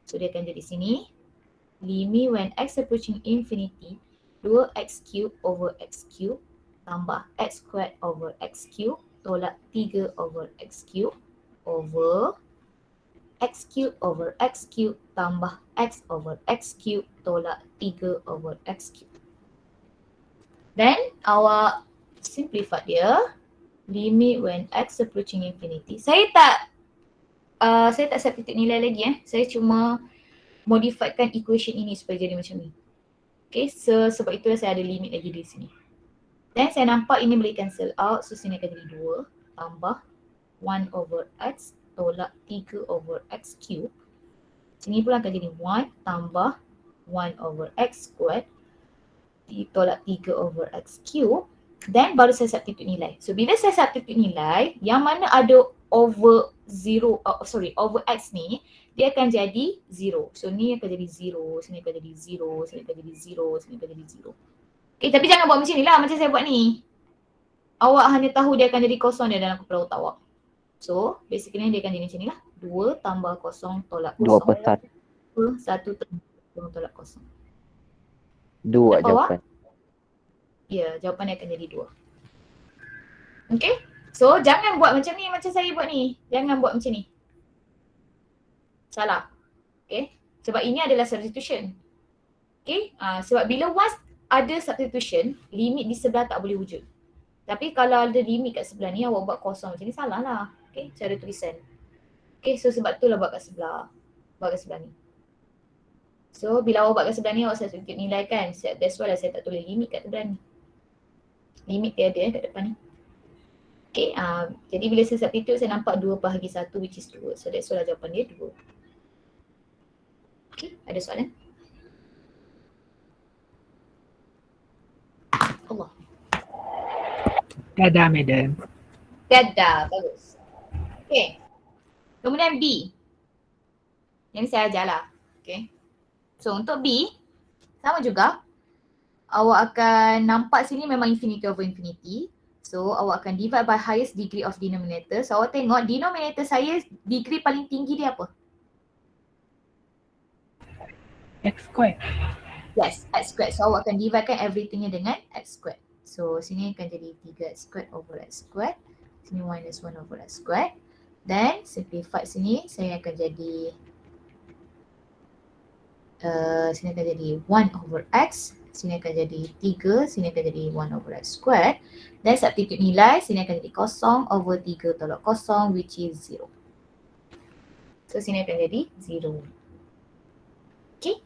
So dia akan jadi sini. Limit when x approaching infinity 2x cube over x cube tambah x squared over x cube tolak 3 over x cube over x cube over x cube tambah x over x cube tolak 3 over x cube. Then awak simplify dia. Limit when x approaching infinity. Saya tak substitute nilai lagi Saya cuma modifikan equation ini supaya jadi macam ni. Okay, so sebab itulah saya ada limit lagi di sini. Dan saya nampak ini boleh cancel out. So sini akan jadi 2 tambah 1 over x tolak 3 over x cube. Sini pula akan jadi 1 tambah 1 over x squared tolak 3 over x cube. Then baru saya substitute nilai. So bila saya substitute nilai, yang mana ada over over x ni, dia akan jadi 0. So ni akan jadi 0, sini akan jadi 0, sini akan jadi 0, sini akan jadi 0. Okay, tapi jangan buat macam ni lah, macam saya buat ni. Awak hanya tahu dia akan jadi kosong dia dalam kepala otak awak. So basically dia akan jadi macam ni lah. 2 tambah kosong tolak kosong. 2 per 1. 1 tambah kosong tolak kosong. 2 Dapat jawapan. Ya, jawapan dia akan jadi 2. Okay, so jangan buat macam ni, macam saya buat ni. Jangan buat macam ni. Salah. Okay, sebab ini adalah substitution. Okay, sebab bila once ada substitution, limit di sebelah tak boleh wujud. Tapi kalau ada limit kat sebelah ni, awak buat kosong macam ni, salah lah. Okay, cara tulisan. Okay, so sebab tu lah buat kat sebelah. Buat kat sebelah ni. So bila awak buat kat sebelah ni, awak substitute nilai kan. That's why lah saya tak tulis limit kat sebelah ni. Limit dia ada kat depan ni. Okay, jadi bila saya substitute, saya nampak 2 bahagi 1 which is 2. So that's why lah jawapan dia 2. Okay, ada soalan? Allah. Dadah, madam. Dadah, bagus. Okay. Kemudian B. Yang saya ajar lah. Okay. So untuk B, sama juga. Awak akan nampak sini memang infinity over infinity. So awak akan divide by highest degree of denominator. So awak tengok denominator saya degree paling tinggi dia apa? X squared. Yes, x squared. So awak akan dividekan everythingnya dengan x squared. So sini akan jadi 3x squared over x squared. Sini minus 1 over x squared. Then simplify sini saya akan jadi sini akan jadi 1 over x. Sini akan jadi 3, sini akan jadi 1 over x squared. Dan substitute nilai, sini akan jadi kosong over 3 tolak kosong which is 0. So sini akan jadi 0. Okay.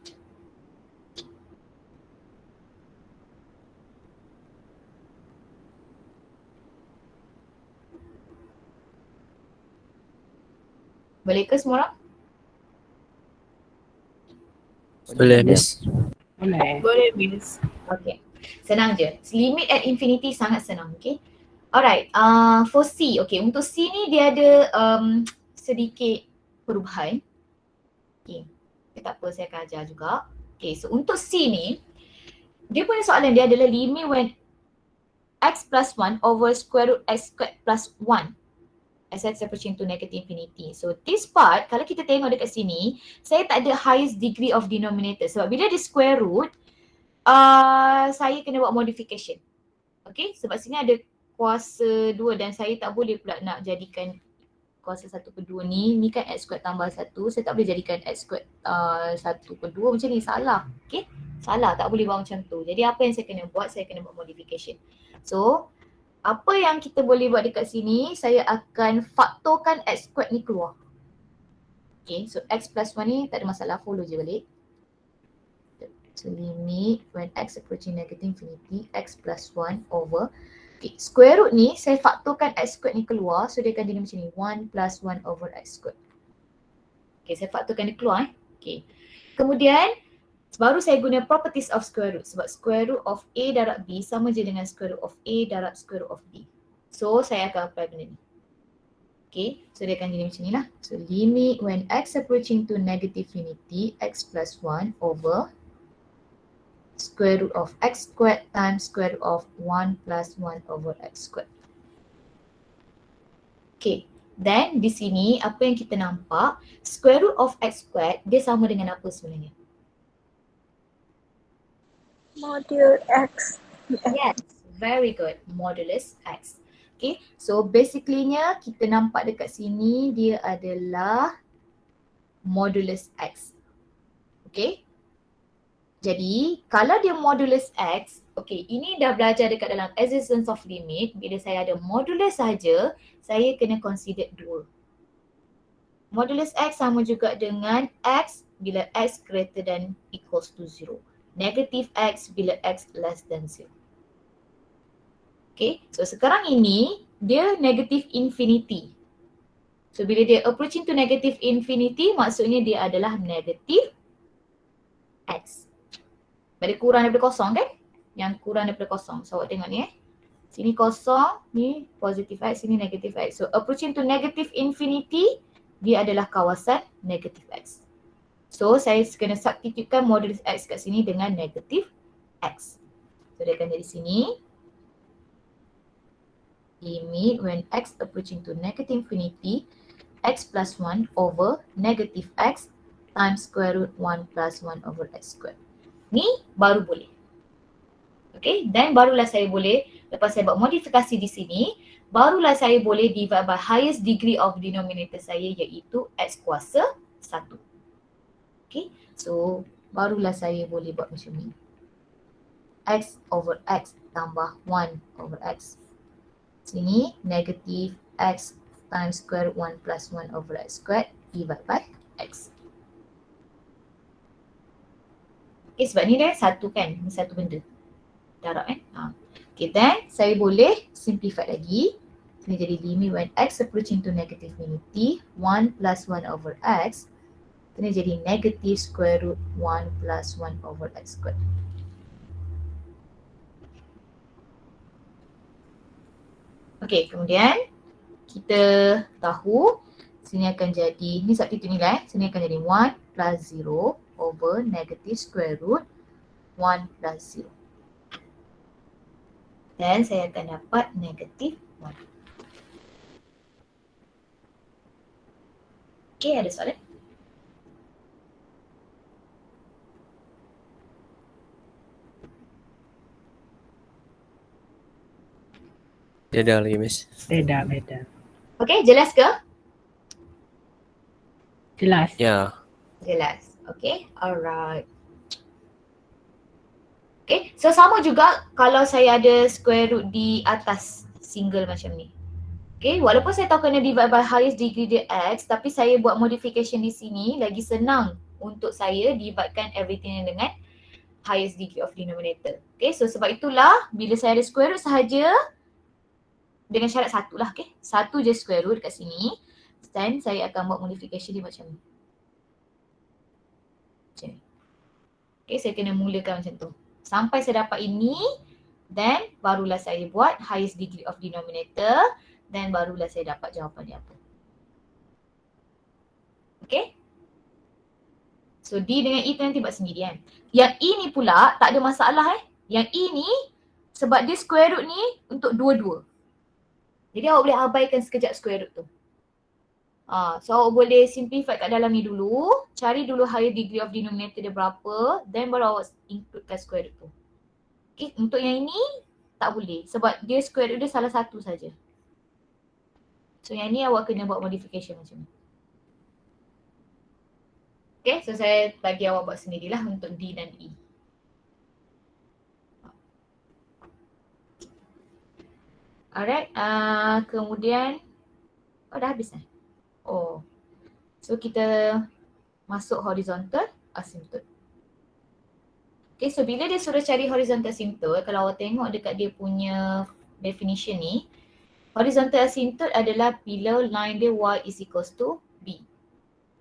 Boleh ke semua orang? Boleh, Miss. Boleh. Boleh, Miss. Okay. Senang je. Limit at infinity sangat senang, okay? Alright, for C, okay, untuk C ni dia ada sedikit perubahan. Okay, tak apa, saya akan ajar juga. Okay, so untuk C ni, dia punya soalan dia adalah limit when x plus 1 over square root x squared plus 1 as x approaching to negative infinity. So this part, kalau kita tengok dekat sini, saya tak ada highest degree of denominator. Sebab bila dia square root, saya kena buat modification. Okay, sebab sini ada kuasa 2 dan saya tak boleh pula nak jadikan kuasa 1/2 ni kan x squared tambah 1. Saya tak boleh jadikan x squared 1/2 macam ni, salah. Okay, salah, tak boleh buat macam tu. Jadi apa yang saya kena buat? Saya kena buat modification. So, apa yang kita boleh buat dekat sini, saya akan faktorkan x squared ni keluar. Okay, so x plus 1 ni tak ada masalah, follow je balik. So, limit when x approaching negative infinity, x plus 1 over, okay, square root ni saya faktorkan x squared ni keluar, so dia akan jadi macam ni, 1 plus 1 over x squared. Okay, saya faktorkan dia keluar Okay, kemudian baru saya guna properties of square root sebab square root of A darab B sama je dengan square root of A darab square root of B. So saya akan apply benda ni. Okay, so dia akan jadi macam ni lah. So limit when x approaching to negative infinity, x plus 1 over square root of x squared times square root of 1 plus 1 over x squared. Okay, then di sini apa yang kita nampak, square root of x squared dia sama dengan apa sebenarnya? Module X. Yes, very good. Modulus X. Okay, so basically-nya kita nampak dekat sini dia adalah modulus X. Okay. Jadi, kalau dia modulus X, okay, ini dah belajar dekat dalam existence of limit. Bila saya ada modulus saja, saya kena consider 2. Modulus X sama juga dengan X bila X greater than equals to 0. Negative X bila X less than 0. Okay, so sekarang ini dia negative infinity. So bila dia approaching to negative infinity, maksudnya dia adalah negative X. Bila kurang daripada kosong kan? Yang kurang daripada kosong. So awak tengok ni Sini kosong, ni positive X, sini negative X. So approaching to negative infinity, dia adalah kawasan negative X. So saya kena substitutekan modulus X kat sini dengan negative X. So dia akan jadi sini. Limit when X approaching to negative infinity, X plus 1 over negative X times square root 1 plus 1 over X squared. Ni baru boleh. Okay, dan barulah saya boleh, lepas saya buat modifikasi di sini, barulah saya boleh divide by highest degree of denominator saya iaitu X kuasa 1. Okay, so barulah saya boleh buat macam ni. X over X tambah 1 over X. Sini negative X times square root 1 plus 1 over X squared divide by X. Okay, sebab ni dia satu kan, ni satu benda. Darab Okay, then saya boleh simplify lagi. Ini jadi limit when X approaching to negative infinity, 1 plus 1 over X. Ini jadi negative square root 1 plus 1 over X squared. Okay, kemudian kita tahu sini akan jadi, ni substitute nilai, sini akan jadi 1 plus 0 over negative square root 1 plus 0. Dan saya akan dapat negative 1. Okay, ada soalan? Beda lagi, Miss. Beda. Okay, jelas ke? Jelas. Ya. Jelas. Okay, alright. Okay, so sama juga kalau saya ada square root di atas single macam ni. Okay, walaupun saya tahu kena divide by highest degree dia X, tapi saya buat modification di sini lagi senang untuk saya dividekan everything dengan highest degree of denominator. Okay, so sebab itulah bila saya ada square root sahaja, dengan syarat satu lah, okay. Satu je square root kat sini. Dan saya akan buat modification dia macam ni. Macam ni. Okay, saya kena mulakan macam tu. Sampai saya dapat ini, Then barulah saya buat highest degree of denominator. Then barulah saya dapat jawapan dia apa. Okay. So D dengan E tu nanti buat sendiri kan. Yang E ni pula tak ada masalah Yang E ni sebab dia square root ni untuk dua-dua. Jadi awak boleh abaikan sekejap square root tu. So awak boleh simplify kat dalam ni dulu. Cari dulu higher degree of denominator dia berapa. Then baru awak includekan square root tu. Okay, untuk yang ini tak boleh. Sebab dia square root dia salah satu saja. So yang ni awak kena buat modification macam ni. Okay, so saya bagi awak buat sendirilah untuk D dan E. Alright, kemudian, dah habis so kita masuk horizontal asymptote. Okay, so bila dia suruh cari horizontal asymptote, kalau awak tengok dekat dia punya definition ni, horizontal asymptote adalah bila line dia y is equals to b.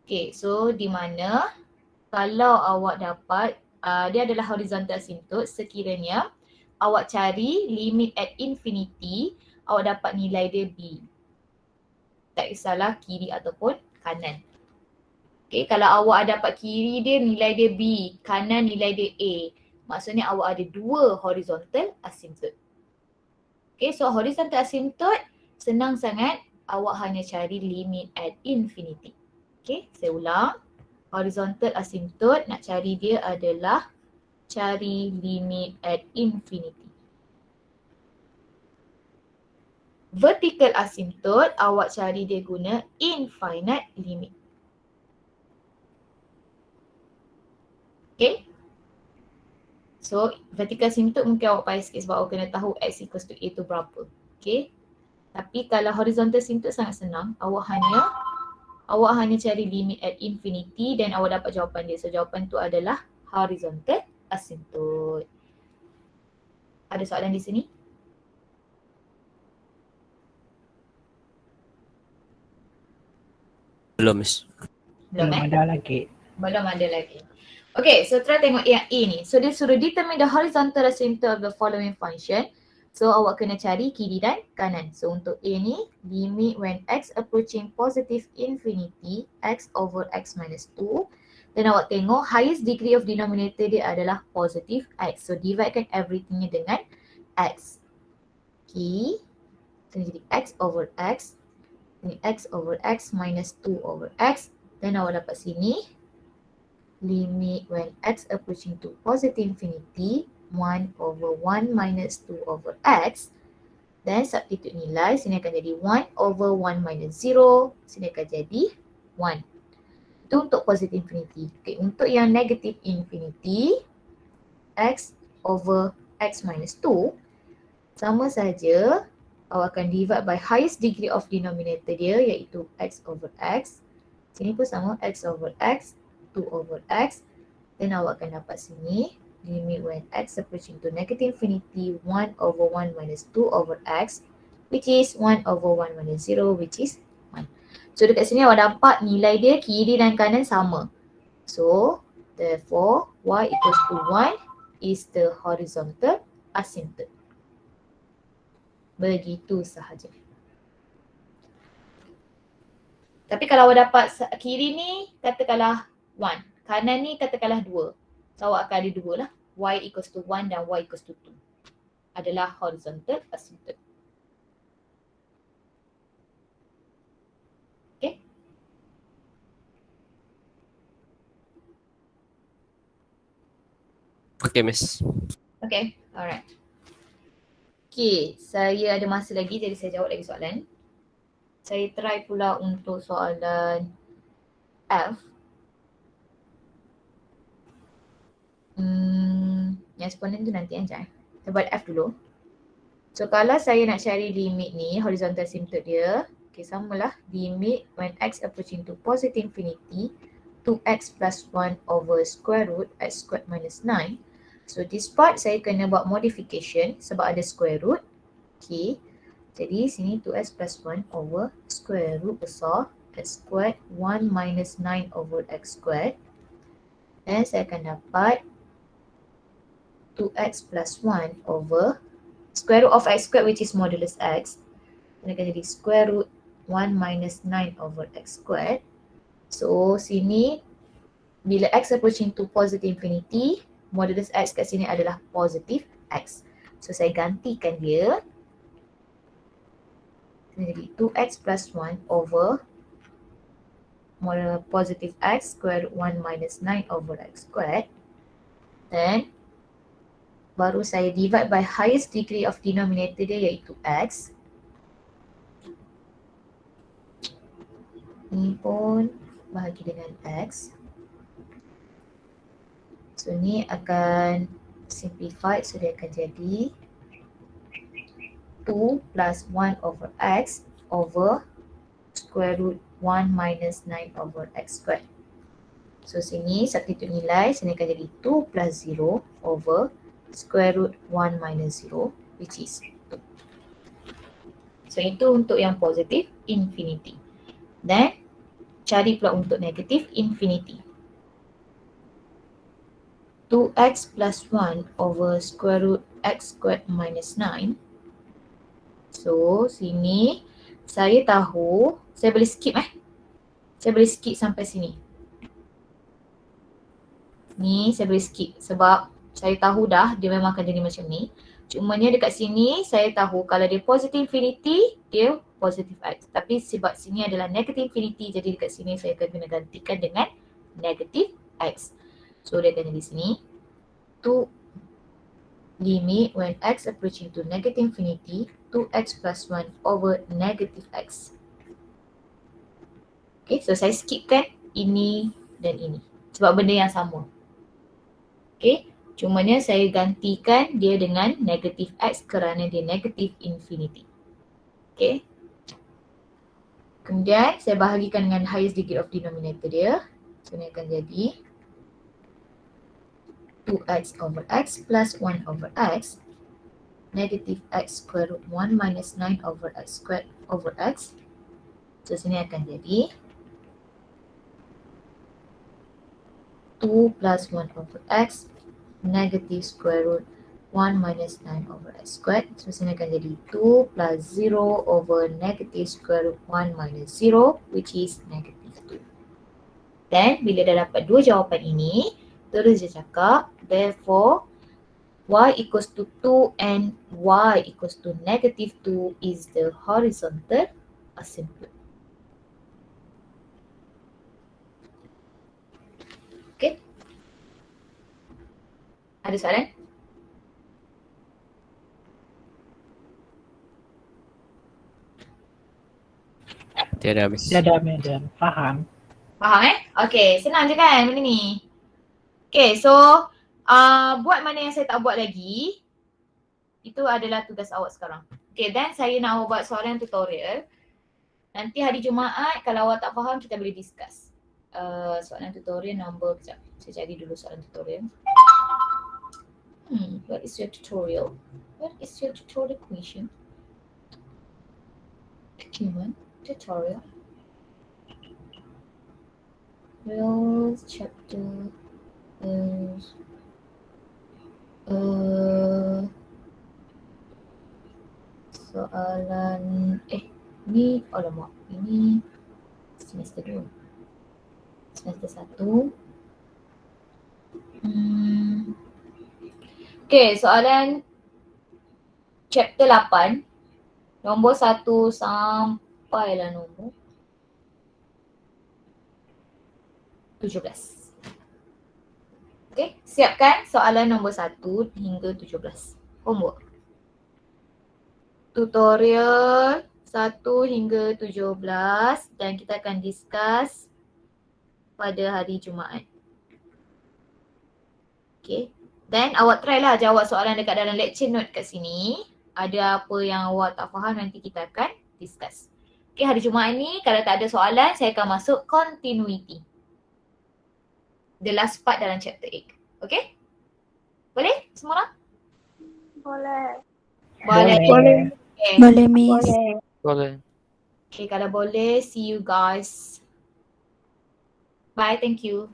Okay, so di mana kalau awak dapat, dia adalah horizontal asymptote sekiranya awak cari limit at infinity, awak dapat nilai dia b. Tak kisahlah kiri ataupun kanan. Okay, kalau awak dapat kiri dia nilai dia b, kanan nilai dia a, maksudnya awak ada dua horizontal asymptote. Okay, so horizontal asymptote senang sangat, awak hanya cari limit at infinity. Okay, saya ulang. Horizontal asymptote nak cari dia adalah cari limit at infinity. Vertical asymptote awak cari dia guna infinite limit. Okay. So vertical asymptote mungkin awak payah sikit sebab awak kena tahu x equals to a tu berapa. Okay. Tapi kalau horizontal asymptote sangat senang. Awak hanya cari limit at infinity dan awak dapat jawapan dia. So jawapan tu adalah horizontal asymptote. Ada soalan di sini? Belum, Miss. Belum ada lagi. Belum ada lagi. Okay, so try tengok yang A ni. So dia suruh determine the horizontal asymptote of the following function. So awak kena cari kiri dan kanan. So untuk A ni, limit when x approaching positive infinity, x over x minus 2. Dan awak tengok highest degree of denominator dia adalah positive x. So dividekan everythingnya dengan x. Okay. So jadi x over x. Ini x over x minus 2 over x. Dan awak dapat sini, limit when x approaching to positive infinity, 1 over 1 minus 2 over x. Dan substitute nilai, sini akan jadi 1 over 1 minus 0. Sini akan jadi 1. Itu untuk positive infinity. Okay, untuk yang negative infinity, x over x minus 2, sama saja awak akan divide by highest degree of denominator dia iaitu x over x. Sini pun sama, x over x, 2 over x. Dan awak akan dapat sini, limit when x approaching to negative infinity, 1 over 1 minus 2 over x, which is 1 over 1 minus 0, which is 1. So dekat sini awak dapat nilai dia kiri dan kanan sama. So therefore y equals to 1 is the horizontal asymptote. Begitu sahaja. Tapi kalau awak dapat kiri ni katakanlah 1, kanan ni katakanlah 2. So awak akan ada 2 lah. Y equals to 1 dan Y equals to 2. Adalah horizontal asymptote. Okay. Okay, Miss. Okay, alright. Okay, saya ada masa lagi jadi saya jawab lagi soalan. Saya try pula untuk soalan F. Yang exponent tu nanti aja. Kita buat F dulu. So kalau saya nak cari limit ni, horizontal asymptote dia, okay, samalah limit when x approaching to positive infinity, 2x plus 1 over square root x squared minus 9. So this part saya kena buat modification sebab ada square root. Okay. Jadi sini 2x plus 1 over square root besar x squared 1 minus 9 over x squared. Dan saya akan dapat 2x plus 1 over square root of x squared which is modulus x. Ini akan jadi square root 1 minus 9 over x squared. So sini bila x approaching to positive infinity, modulus x kat sini adalah positive x. So saya gantikan dia. Ini jadi 2x plus 1 over modulus positive x square root 1 minus 9 over x squared. Then baru saya divide by highest degree of denominator dia iaitu x. Ni pun bahagi dengan x. So ni akan simplified, so dia akan jadi 2 plus 1 over x over square root 1 minus 9 over x squared. So sini substitute nilai, sini akan jadi 2 plus 0 over square root 1 minus 0 which is 2. So itu untuk yang positive infinity. Then cari pula untuk negative infinity. 2x plus 1 over square root x squared minus 9. So sini saya tahu, saya boleh skip Saya boleh skip sampai sini. Ni saya boleh skip sebab saya tahu dah dia memang akan jadi macam ni. Cumanya dekat sini saya tahu kalau dia positive infinity, dia positive x. Tapi sebab sini adalah negative infinity, jadi dekat sini saya akan kena gantikan dengan negative x. So dia akan jadi sini 2 limit when x approaching to negative infinity 2x plus 1 over negative x. Okay, so saya skipkan ini dan ini sebab benda yang sama. Okay, cumanya saya gantikan dia dengan negative x kerana dia negative infinity. Okay. Kemudian saya bahagikan dengan highest degree of denominator dia. So ini akan jadi 2x over x plus 1 over x negative x square root 1 minus 9 over x squared over x. So sini akan jadi 2 plus 1 over x negative square root 1 minus 9 over x squared. So sini akan jadi 2 plus 0 over negative square root 1 minus 0 which is negative 2. Then bila dah dapat dua jawapan ini, terus dia cakap therefore y equals to 2 and y equals to negative 2 is the horizontal asymptote. Okay. Ada soalan? Tiada habis. Tiada madam. Faham. Faham Okay, senang je kan benda ni. Okay, so buat mana yang saya tak buat lagi, itu adalah tugas awak sekarang. Okay, then saya nak awak buat soalan tutorial. Nanti hari Jumaat kalau awak tak faham kita boleh discuss. Soalan tutorial nombor, kejap. Saya cari dulu soalan tutorial. What is your tutorial? What is your tutorial question? Document, tutorial. Rules, chapter is soalan ni alamak, ini semester 2. Semester 1. Okay, soalan chapter 8 nombor 1 sampailah nombor 17. Okay, siapkan soalan nombor 1 hingga 17. Homework. Tutorial 1 hingga 17 dan kita akan discuss pada hari Jumaat. Okay. Then awak try lah jawab soalan dekat dalam lecture note kat sini. Ada apa yang awak tak faham nanti kita akan discuss. Okay, hari Jumaat ni kalau tak ada soalan saya akan masuk continuity. The last part dalam chapter 8. Okay? Boleh semua orang? Boleh. Boleh. Boleh. Okay. Boleh, Miss. Boleh. Okay, kalau boleh, see you guys. Bye, thank you.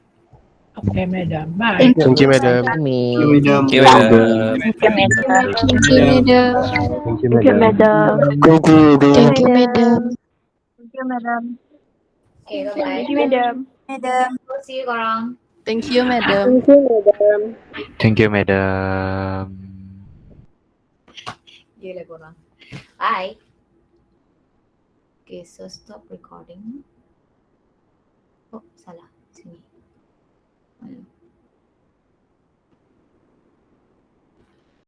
Okay, madam. Bye. Thank you, madam. Thank you, madam. Thank you, madam. Thank you, madam. Thank you, Thank you, madam. Thank you, Thank you, madam. Thank you, madam. Okay, bye-bye. Thank you, madam. See you korang. Thank you, madam. Thank you, madam. Thank you, madam. Gila korang. Bye. Okay, so stop recording. Oh, salah.